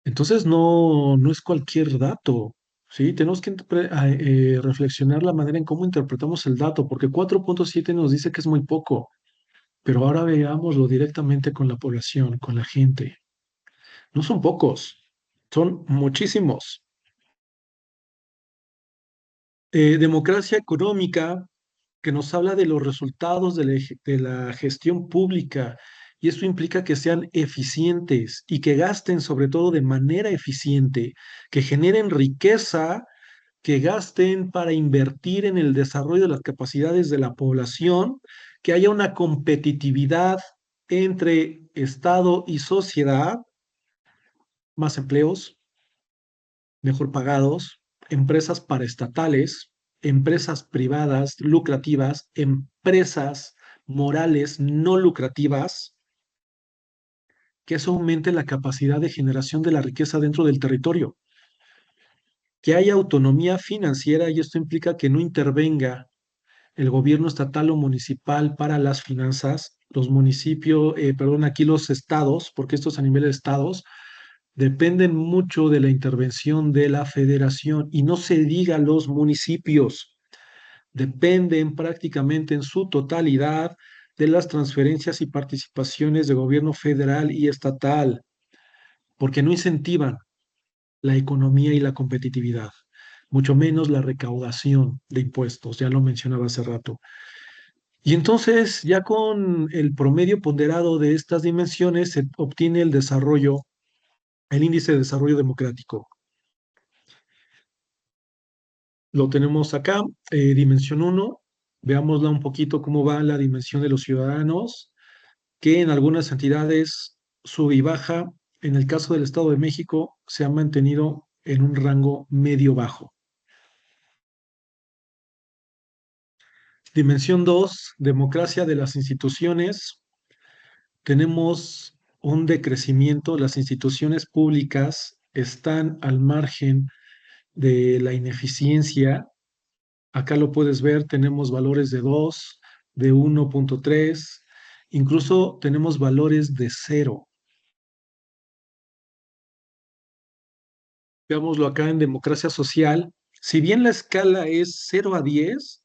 Speaker 2: Entonces no es cualquier dato, ¿sí? Tenemos que reflexionar la manera en cómo interpretamos el dato, porque 4,7 nos dice que es muy poco, pero ahora veámoslo directamente con la población, con la gente. No son pocos, son muchísimos. Democracia económica, que nos habla de los resultados de la gestión pública, y eso implica que sean eficientes y que gasten sobre todo de manera eficiente, que generen riqueza, que gasten para invertir en el desarrollo de las capacidades de la población, que haya una competitividad entre Estado y sociedad, más empleos, mejor pagados, empresas paraestatales, empresas privadas lucrativas, empresas morales no lucrativas, que eso aumente la capacidad de generación de la riqueza dentro del territorio, que haya autonomía financiera, y esto implica que no intervenga el gobierno estatal o municipal para las finanzas, los municipios, perdón, aquí los estados, porque estos a nivel de estados dependen mucho de la intervención de la federación, y no se diga los municipios, dependen prácticamente en su totalidad de las transferencias y participaciones de gobierno federal y estatal, porque no incentivan la economía y la competitividad, mucho menos la recaudación de impuestos, ya lo mencionaba hace rato. Y entonces, ya con el promedio ponderado de estas dimensiones, se obtiene el desarrollo, el índice de desarrollo democrático. Lo tenemos acá, dimensión 1. Veámosla un poquito cómo va la dimensión de los ciudadanos, que en algunas entidades sube y baja. En el caso del Estado de México, se ha mantenido en un rango medio-bajo. Dimensión 2, democracia de las instituciones. Tenemos un decrecimiento, las instituciones públicas están al margen de la ineficiencia. Acá lo puedes ver, tenemos valores de 2, de 1,3, incluso tenemos valores de 0. Veámoslo acá en democracia social. Si bien la escala es 0 a 10,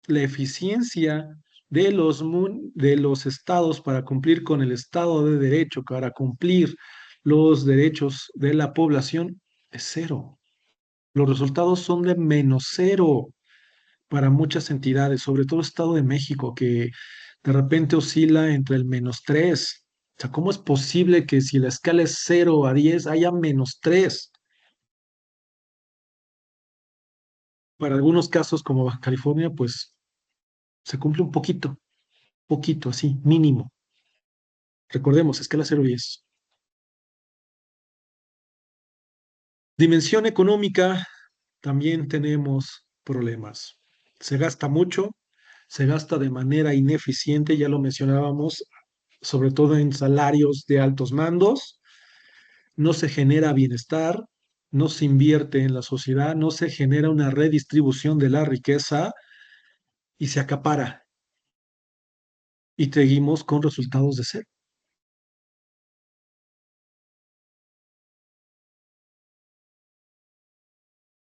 Speaker 2: la eficiencia de los estados para cumplir con el Estado de Derecho, para cumplir los derechos de la población, es 0. Los resultados son de -0 para muchas entidades, sobre todo Estado de México, que de repente oscila entre el -3. O sea, ¿cómo es posible que si la escala es 0 a 10 haya -3? Para algunos casos, como Baja California, pues se cumple un poquito así, mínimo. Recordemos, escala 0 a 10. Dimensión económica, también tenemos problemas. Se gasta mucho, se gasta de manera ineficiente, ya lo mencionábamos, sobre todo en salarios de altos mandos. No se genera bienestar, no se invierte en la sociedad, no se genera una redistribución de la riqueza, y se acapara. Y seguimos con resultados de 0.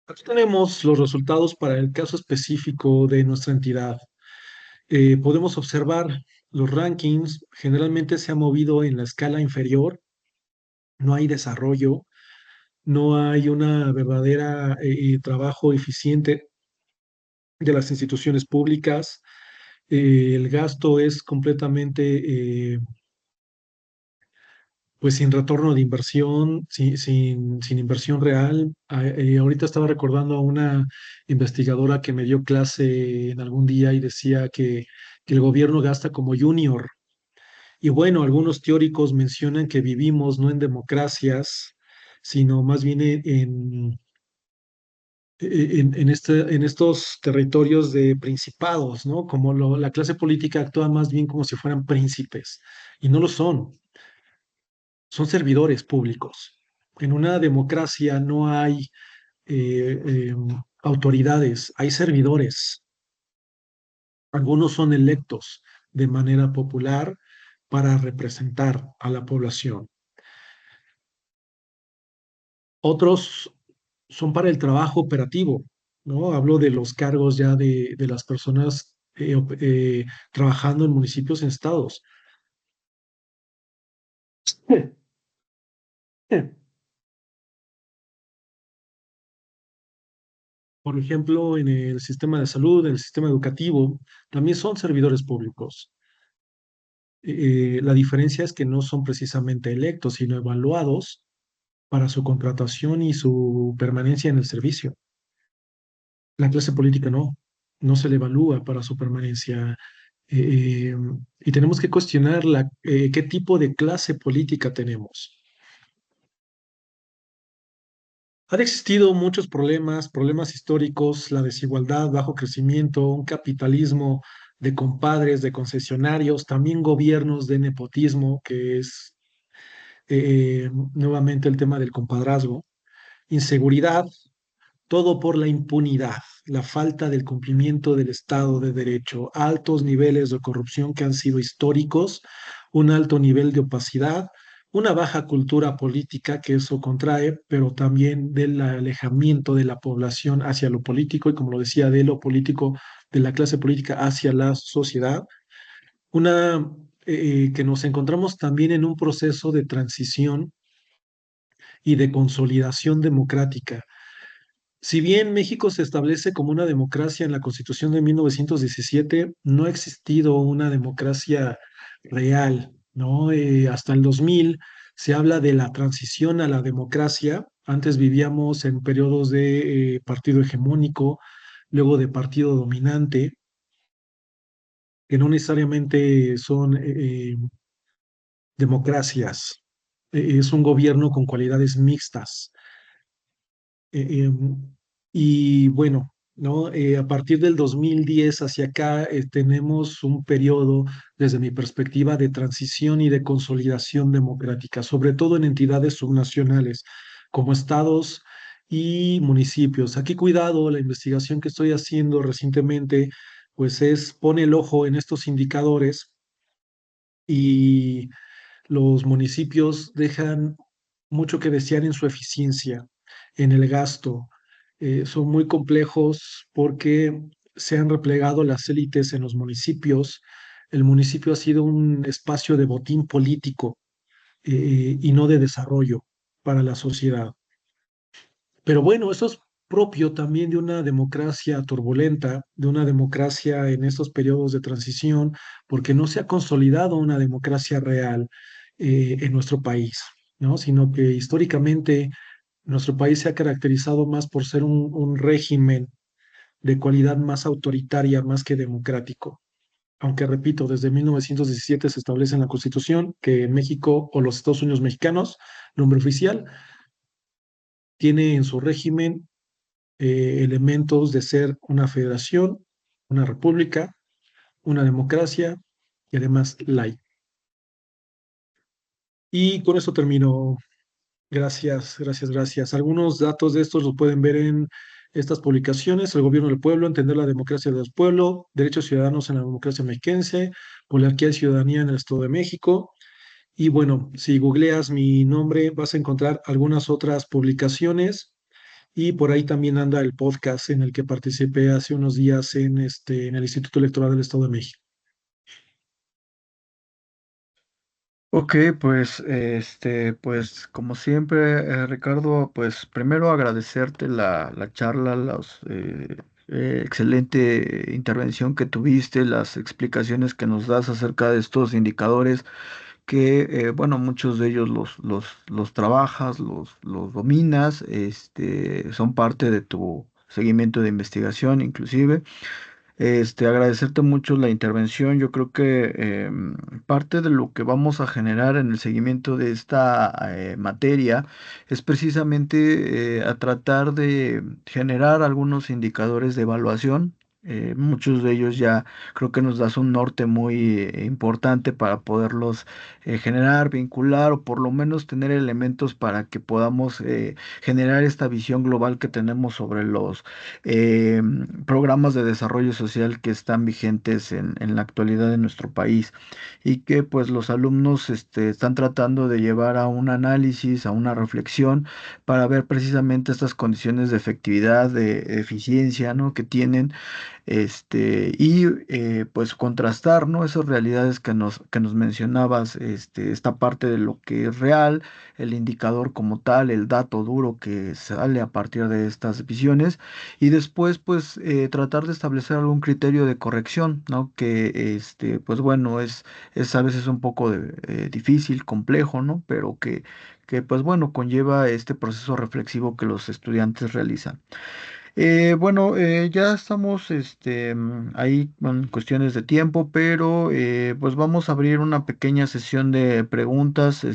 Speaker 2: Aquí tenemos los resultados para el caso específico de nuestra entidad. Podemos observar los rankings, generalmente se ha movido en la escala inferior, no hay desarrollo, no hay una verdadera trabajo eficiente de las instituciones públicas, el gasto es completamente pues sin retorno de inversión, sin inversión real. Ahorita estaba recordando a una investigadora que me dio clase en algún día y decía que el gobierno gasta como junior. Y bueno, algunos teóricos mencionan que vivimos no en democracias, sino más bien en estos territorios de principados, ¿no? Como la clase política actúa más bien como si fueran príncipes, y no lo son, son servidores públicos. En una democracia no hay eh, eh, autoridades, hay servidores. Algunos son electos de manera popular para representar a la población. Otros son para el trabajo operativo, ¿no? Hablo de los cargos ya de las personas trabajando en municipios, en estados. Por ejemplo, en el sistema de salud, en el sistema educativo, también son servidores públicos. La diferencia es que no son precisamente electos, sino evaluados para su contratación y su permanencia en el servicio. La clase política no se le evalúa para su permanencia. Y tenemos que cuestionar qué tipo de clase política tenemos. Han existido muchos problemas, problemas históricos, la desigualdad, bajo crecimiento, un capitalismo de compadres, de concesionarios, también gobiernos de nepotismo, que es nuevamente el tema del compadrazgo, inseguridad, todo por la impunidad, la falta del cumplimiento del Estado de Derecho, altos niveles de corrupción que han sido históricos, un alto nivel de opacidad, una baja cultura política que eso contrae, pero también del alejamiento de la población hacia lo político y, como lo decía, de lo político, de la clase política hacia la sociedad. Una que nos encontramos también en un proceso de transición y de consolidación democrática. Si bien México se establece como una democracia en la Constitución de 1917, no ha existido una democracia real, ¿no? Hasta el 2000 se habla de la transición a la democracia. Antes vivíamos en periodos de partido hegemónico, luego de partido dominante, que no necesariamente son democracias. Es un gobierno con cualidades mixtas. Y bueno, ¿no? A partir del 2010 hacia acá tenemos un periodo, desde mi perspectiva, de transición y de consolidación democrática, sobre todo en entidades subnacionales como estados y municipios. Aquí cuidado, la investigación que estoy haciendo recientemente, pues pone el ojo en estos indicadores y los municipios dejan mucho que desear en su eficiencia, en el gasto. Son muy complejos porque se han replegado las élites en los municipios. El municipio ha sido un espacio de botín político y no de desarrollo para la sociedad. Pero bueno, eso es propio también de una democracia turbulenta, de una democracia en estos periodos de transición, porque no se ha consolidado una democracia real en nuestro país, ¿no? Sino que históricamente nuestro país se ha caracterizado más por ser un régimen de cualidad más autoritaria, más que democrático. Aunque repito, desde 1917 se establece en la Constitución que México o los Estados Unidos mexicanos, nombre oficial, tiene en su régimen elementos de ser una federación, una república, una democracia y además laica. Y con esto termino. Gracias, gracias, gracias. Algunos datos de estos los pueden ver en estas publicaciones: El gobierno del pueblo, entender la democracia del pueblo, derechos ciudadanos en la democracia mexiquense, monarquía y ciudadanía en el Estado de México. Y bueno, si googleas mi nombre vas a encontrar algunas otras publicaciones y por ahí también anda el podcast en el que participé hace unos días en el Instituto Electoral del Estado de México.
Speaker 1: Ok, pues, pues como siempre, Ricardo, pues primero agradecerte la charla, excelente intervención que tuviste, las explicaciones que nos das acerca de estos indicadores que, bueno, muchos de ellos los trabajas, los dominas, son parte de tu seguimiento de investigación, inclusive. Agradecerte mucho la intervención. Yo creo que parte de lo que vamos a generar en el seguimiento de esta materia es precisamente a tratar de generar algunos indicadores de evaluación. Muchos de ellos ya creo que nos das un norte muy importante para poderlos generar, vincular o por lo menos tener elementos para que podamos generar esta visión global que tenemos sobre los eh, programas de desarrollo social que están vigentes en la actualidad en nuestro país y que pues los alumnos están tratando de llevar a un análisis, a una reflexión para ver precisamente estas condiciones de efectividad, de eficiencia, ¿no? que tienen y pues contrastar, ¿no? Esas realidades que nos mencionabas, esta parte de lo que es real, el indicador como tal, el dato duro que sale a partir de estas visiones, y después, pues, tratar de establecer algún criterio de corrección, ¿no? Que, pues bueno, es a veces un poco difícil, complejo, ¿no? Pero que, pues bueno, conlleva este proceso reflexivo que los estudiantes realizan. Bueno, ya estamos ahí con cuestiones de tiempo, pero pues vamos a abrir una pequeña sesión de preguntas.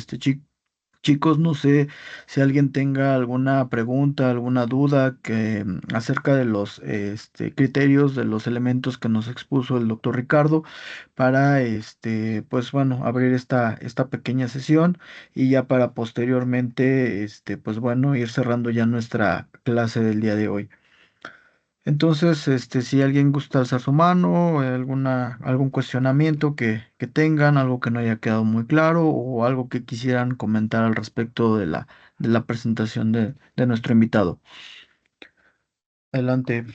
Speaker 1: Chicos, no sé si alguien tenga alguna pregunta, alguna duda acerca de los criterios, de los elementos que nos expuso el doctor Ricardo para pues bueno, abrir esta pequeña sesión y ya para posteriormente pues bueno, ir cerrando ya nuestra clase del día de hoy. Entonces, si alguien gusta alzar su mano, algún cuestionamiento que tengan, algo que no haya quedado muy claro o algo que quisieran comentar al respecto de la presentación de nuestro invitado. Adelante,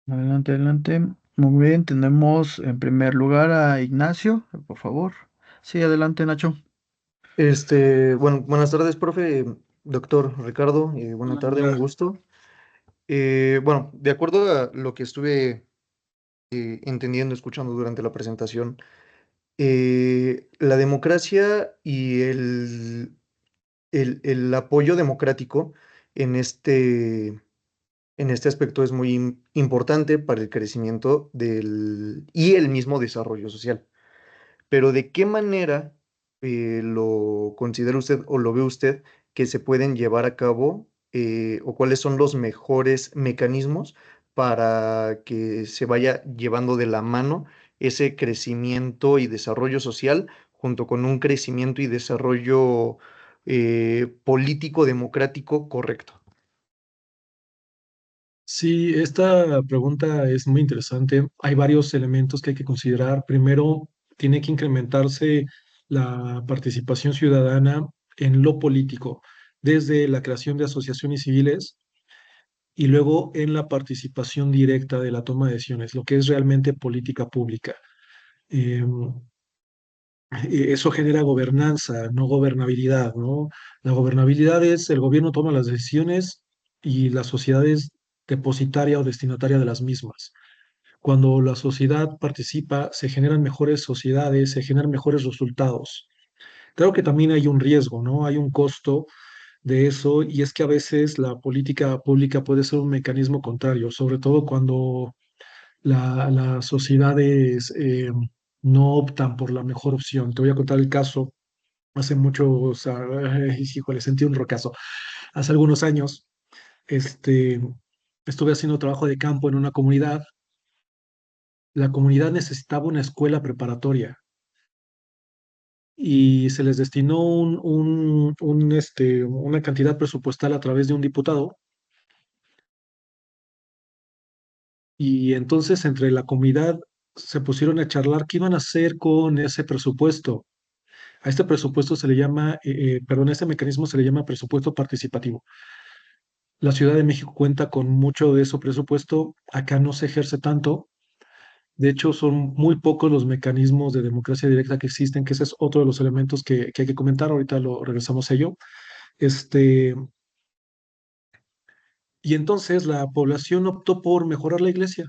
Speaker 1: adelante. Muy bien, tenemos en primer lugar a Ignacio, por favor. Sí, adelante, Nacho.
Speaker 4: Bueno, buenas tardes, profe, doctor Ricardo, buena tarde, un
Speaker 2: Hola.
Speaker 4: gusto. Bueno, de acuerdo a lo que estuve entendiendo, escuchando durante la presentación, la democracia y el apoyo democrático en en este aspecto es muy importante para el crecimiento y el mismo desarrollo social. Pero ¿de qué manera lo considera usted o lo ve usted que se pueden llevar a cabo o cuáles son los mejores mecanismos para que se vaya llevando de la mano ese crecimiento y desarrollo social junto con un crecimiento y desarrollo político democrático correcto?
Speaker 2: Sí, esta pregunta es muy interesante. Hay varios elementos que hay que considerar. Primero, tiene que incrementarse la participación ciudadana en lo político, desde la creación de asociaciones civiles y luego en la participación directa de la toma de decisiones, lo que es realmente política pública. Em, Eso genera gobernanza, no gobernabilidad, ¿no? La gobernabilidad es el gobierno toma las decisiones y la sociedad es depositaria o destinataria de las mismas. Cuando la sociedad participa, se generan mejores sociedades, se generan mejores resultados. Creo que también hay un riesgo, ¿no? Hay un costo de eso y es que a veces la política pública puede ser un mecanismo contrario, sobre todo cuando las sociedades no optan por la mejor opción. Te voy a contar el caso. Hace muchos, híjole, sentí un rocazo. Hace algunos años, este, estuve haciendo trabajo de campo en una comunidad. La comunidad necesitaba una escuela preparatoria y se les destinó una cantidad presupuestal a través de un diputado. Y entonces entre la comunidad se pusieron a charlar qué iban a hacer con ese presupuesto. A este presupuesto se le llama, perdón, a este mecanismo se le llama presupuesto participativo. La Ciudad de México cuenta con mucho de ese presupuesto, acá no se ejerce tanto. De hecho, son muy pocos los mecanismos de democracia directa que existen, que ese es otro de los elementos que hay que comentar. Ahorita lo regresamos a ello. Este, y entonces la población optó por mejorar la iglesia.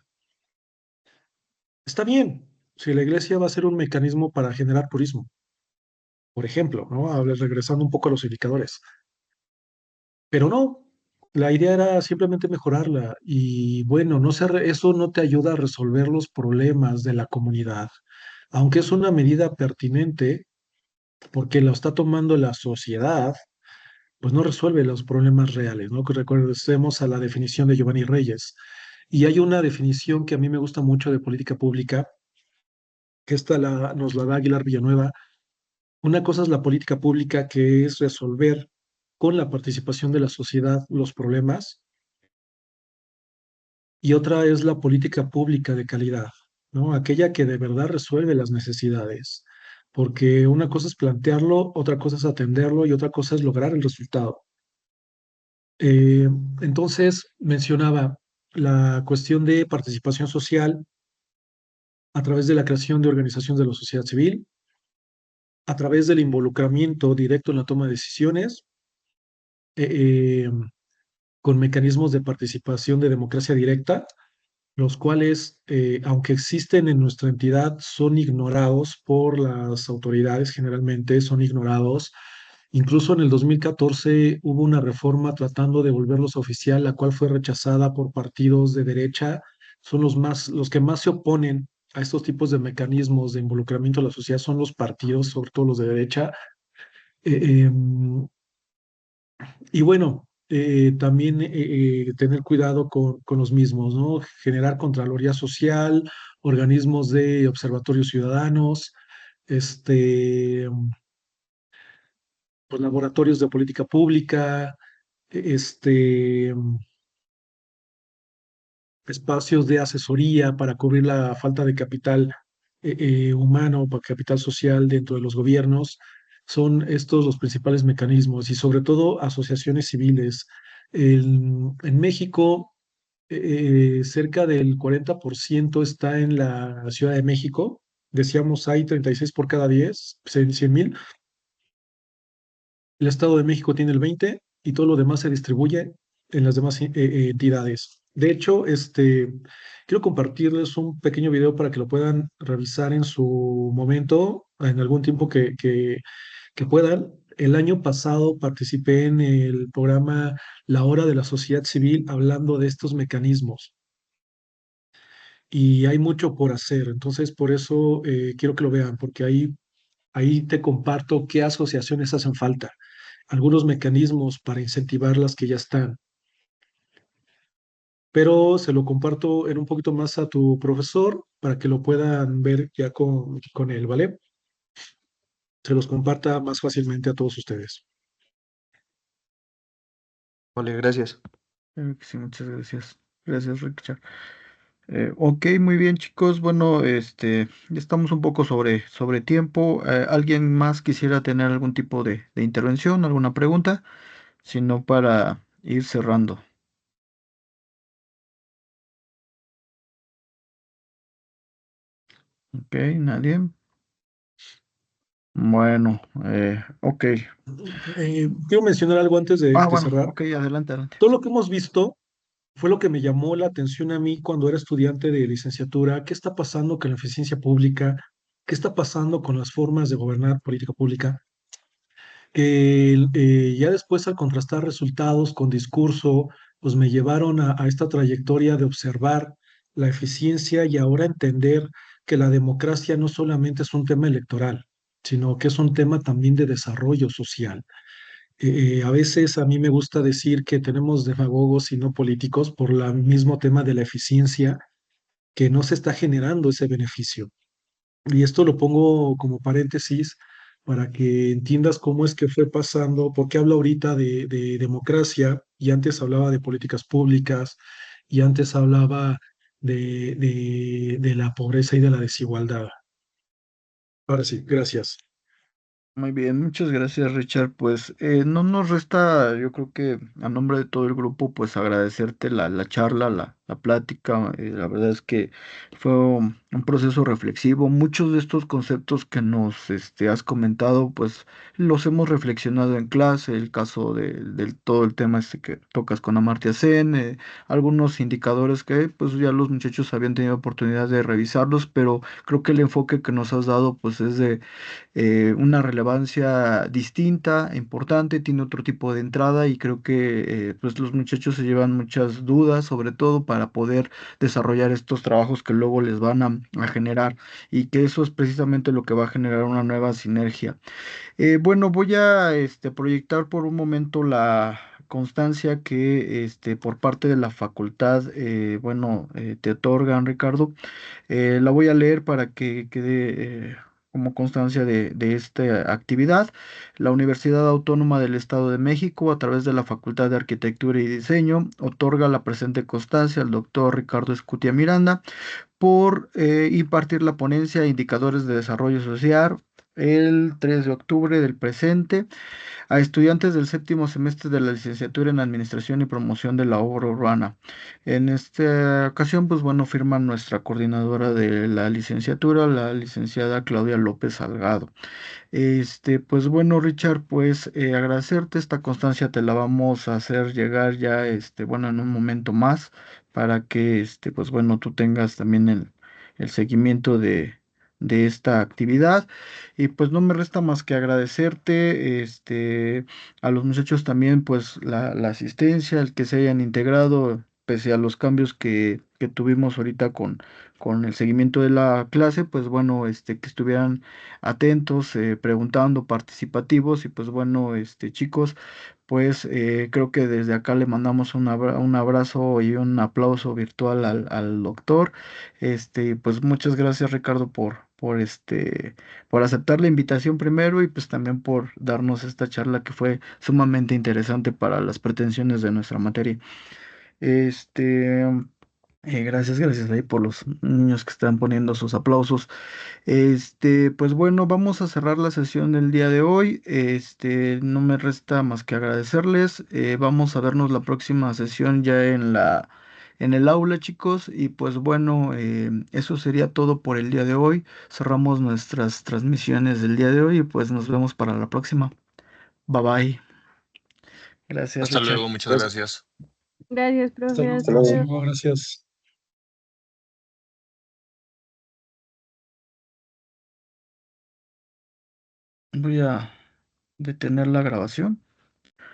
Speaker 2: Está bien, si la iglesia va a ser un mecanismo para generar turismo, por ejemplo, ¿no? Regresando un poco a los indicadores. Pero no, la idea era simplemente mejorarla y bueno, eso no te ayuda a resolver los problemas de la comunidad, aunque es una medida pertinente porque lo está tomando la sociedad, pues no resuelve los problemas reales, ¿no? Que recordemos a la definición de Giovanni Reyes. Y hay una definición que a mí me gusta mucho de política pública, que nos la da Aguilar Villanueva. Una cosa es la política pública, que es resolver con la participación de la sociedad los problemas, y otra es la política pública de calidad, ¿no? Aquella que de verdad resuelve las necesidades, porque una cosa es plantearlo, otra cosa es atenderlo y otra cosa es lograr el resultado. Eh, entonces, mencionaba la cuestión de participación social a través de la creación de organizaciones de la sociedad civil, a través del involucramiento directo en la toma de decisiones, eh, eh, con mecanismos de participación de democracia directa, los cuales, aunque existen en nuestra entidad, son ignorados por las autoridades, generalmente son ignorados. Incluso en el 2014 hubo una reforma tratando de volverlos oficial, la cual fue rechazada por partidos de derecha. Son los que más se oponen a estos tipos de mecanismos de involucramiento de la sociedad, son los partidos, sobre todo los de derecha. Y bueno, también tener cuidado con los mismos, ¿no? Generar Contraloría Social, organismos de observatorios ciudadanos, este, pues laboratorios de política pública, este, espacios de asesoría para cubrir la falta de capital humano, para capital social dentro de los gobiernos. Son estos los principales mecanismos y sobre todo asociaciones civiles. En México, cerca del 40% está en la Ciudad de México. Decíamos, hay 36 por cada 10, 100,000. El Estado de México tiene el 20 y todo lo demás se distribuye en las demás entidades. De hecho, quiero compartirles un pequeño video para que lo puedan revisar en su momento, en algún tiempo que puedan. El año pasado participé en el programa La Hora de la Sociedad Civil hablando de estos mecanismos y hay mucho por hacer. Entonces, por eso quiero que lo vean, porque ahí te comparto qué asociaciones hacen falta, algunos mecanismos para incentivar las que ya están. Pero se lo comparto en un poquito más a tu profesor para que lo puedan ver ya con él, ¿vale? Se los comparta más fácilmente a todos ustedes.
Speaker 4: Vale, gracias.
Speaker 1: Claro que sí, muchas gracias. Gracias, Richard. Ok, muy bien, chicos. Bueno, ya estamos un poco sobre tiempo. ¿Alguien más quisiera tener algún tipo de intervención, alguna pregunta? Si no, para ir cerrando. Ok, nadie. Bueno, ok.
Speaker 2: Quiero mencionar algo antes de
Speaker 1: Bueno,
Speaker 2: cerrar.
Speaker 1: ok, adelante, adelante.
Speaker 2: Todo lo que hemos visto fue lo que me llamó la atención a mí cuando era estudiante de licenciatura. ¿Qué está pasando con la eficiencia pública? ¿Qué está pasando con las formas de gobernar política pública? Que ya después al contrastar resultados con discurso, pues me llevaron a esta trayectoria de observar la eficiencia y ahora entender que la democracia no solamente es un tema electoral, sino que es un tema también de desarrollo social. A veces a mí me gusta decir que tenemos demagogos y no políticos por el mismo tema de la eficiencia, que no se está generando ese beneficio. Y esto lo pongo como paréntesis para que entiendas cómo es que fue pasando, porque hablo ahorita de democracia y antes hablaba de políticas públicas y antes hablaba de la pobreza y de la desigualdad. Ahora sí, gracias.
Speaker 1: Muy bien, muchas gracias Richard. Pues no nos resta, yo creo que a nombre de todo el grupo, pues agradecerte la charla, la plática. La verdad es que fue un proceso reflexivo. Muchos de estos conceptos que nos has comentado, pues los hemos reflexionado en clase. El caso del todo el tema que tocas con Amartya Sen, algunos indicadores que pues ya los muchachos habían tenido oportunidad de revisarlos, pero creo que el enfoque que nos has dado pues es de una relevancia distinta, importante, tiene otro tipo de entrada y creo que pues los muchachos se llevan muchas dudas, sobre todo para poder desarrollar estos trabajos que luego les van a generar y que eso es precisamente lo que va a generar una nueva sinergia. Bueno, voy a proyectar por un momento la constancia que por parte de la facultad, bueno, te otorgan, Ricardo. La voy a leer para que quede como constancia de esta actividad. La Universidad Autónoma del Estado de México, a través de la Facultad de Arquitectura y Diseño, otorga la presente constancia al doctor Ricardo Escutia Miranda por impartir la ponencia Indicadores de Desarrollo Social el 3 de octubre del presente a estudiantes del séptimo semestre de la licenciatura en Administración y Promoción de la Obra Urbana. En esta ocasión, pues bueno, firma nuestra coordinadora de la licenciatura, la licenciada Claudia López Salgado. Pues bueno, Richard, pues agradecerte esta constancia, te la vamos a hacer llegar ya, bueno, en un momento más, para que, pues bueno, tú tengas también el seguimiento de esta actividad. Y pues no me resta más que agradecerte, a los muchachos también, pues la asistencia, el que se hayan integrado, pese a los cambios que tuvimos ahorita con el seguimiento de la clase, pues bueno, que estuvieran atentos, preguntando, participativos y pues bueno, chicos, pues creo que desde acá le mandamos un abrazo y un aplauso virtual al doctor. Pues muchas gracias Ricardo por aceptar la invitación primero y pues también por darnos esta charla que fue sumamente interesante para las pretensiones de nuestra materia. Este, gracias ahí por los niños que están poniendo sus aplausos. Pues bueno, vamos a cerrar la sesión del día de hoy. No me resta más que agradecerles. Vamos a vernos la próxima sesión ya en el aula, chicos. Y pues bueno, eso sería todo por el día de hoy. Cerramos nuestras transmisiones del día de hoy y pues nos vemos para la próxima. Bye bye. Gracias,
Speaker 5: Hasta
Speaker 1: Richard.
Speaker 5: luego, muchas
Speaker 4: Gracias.
Speaker 5: gracias.
Speaker 3: Gracias,
Speaker 2: Hasta
Speaker 3: profe.
Speaker 4: Hasta
Speaker 3: Hasta
Speaker 4: luego.
Speaker 3: luego.
Speaker 2: Gracias.
Speaker 1: Voy a detener la grabación.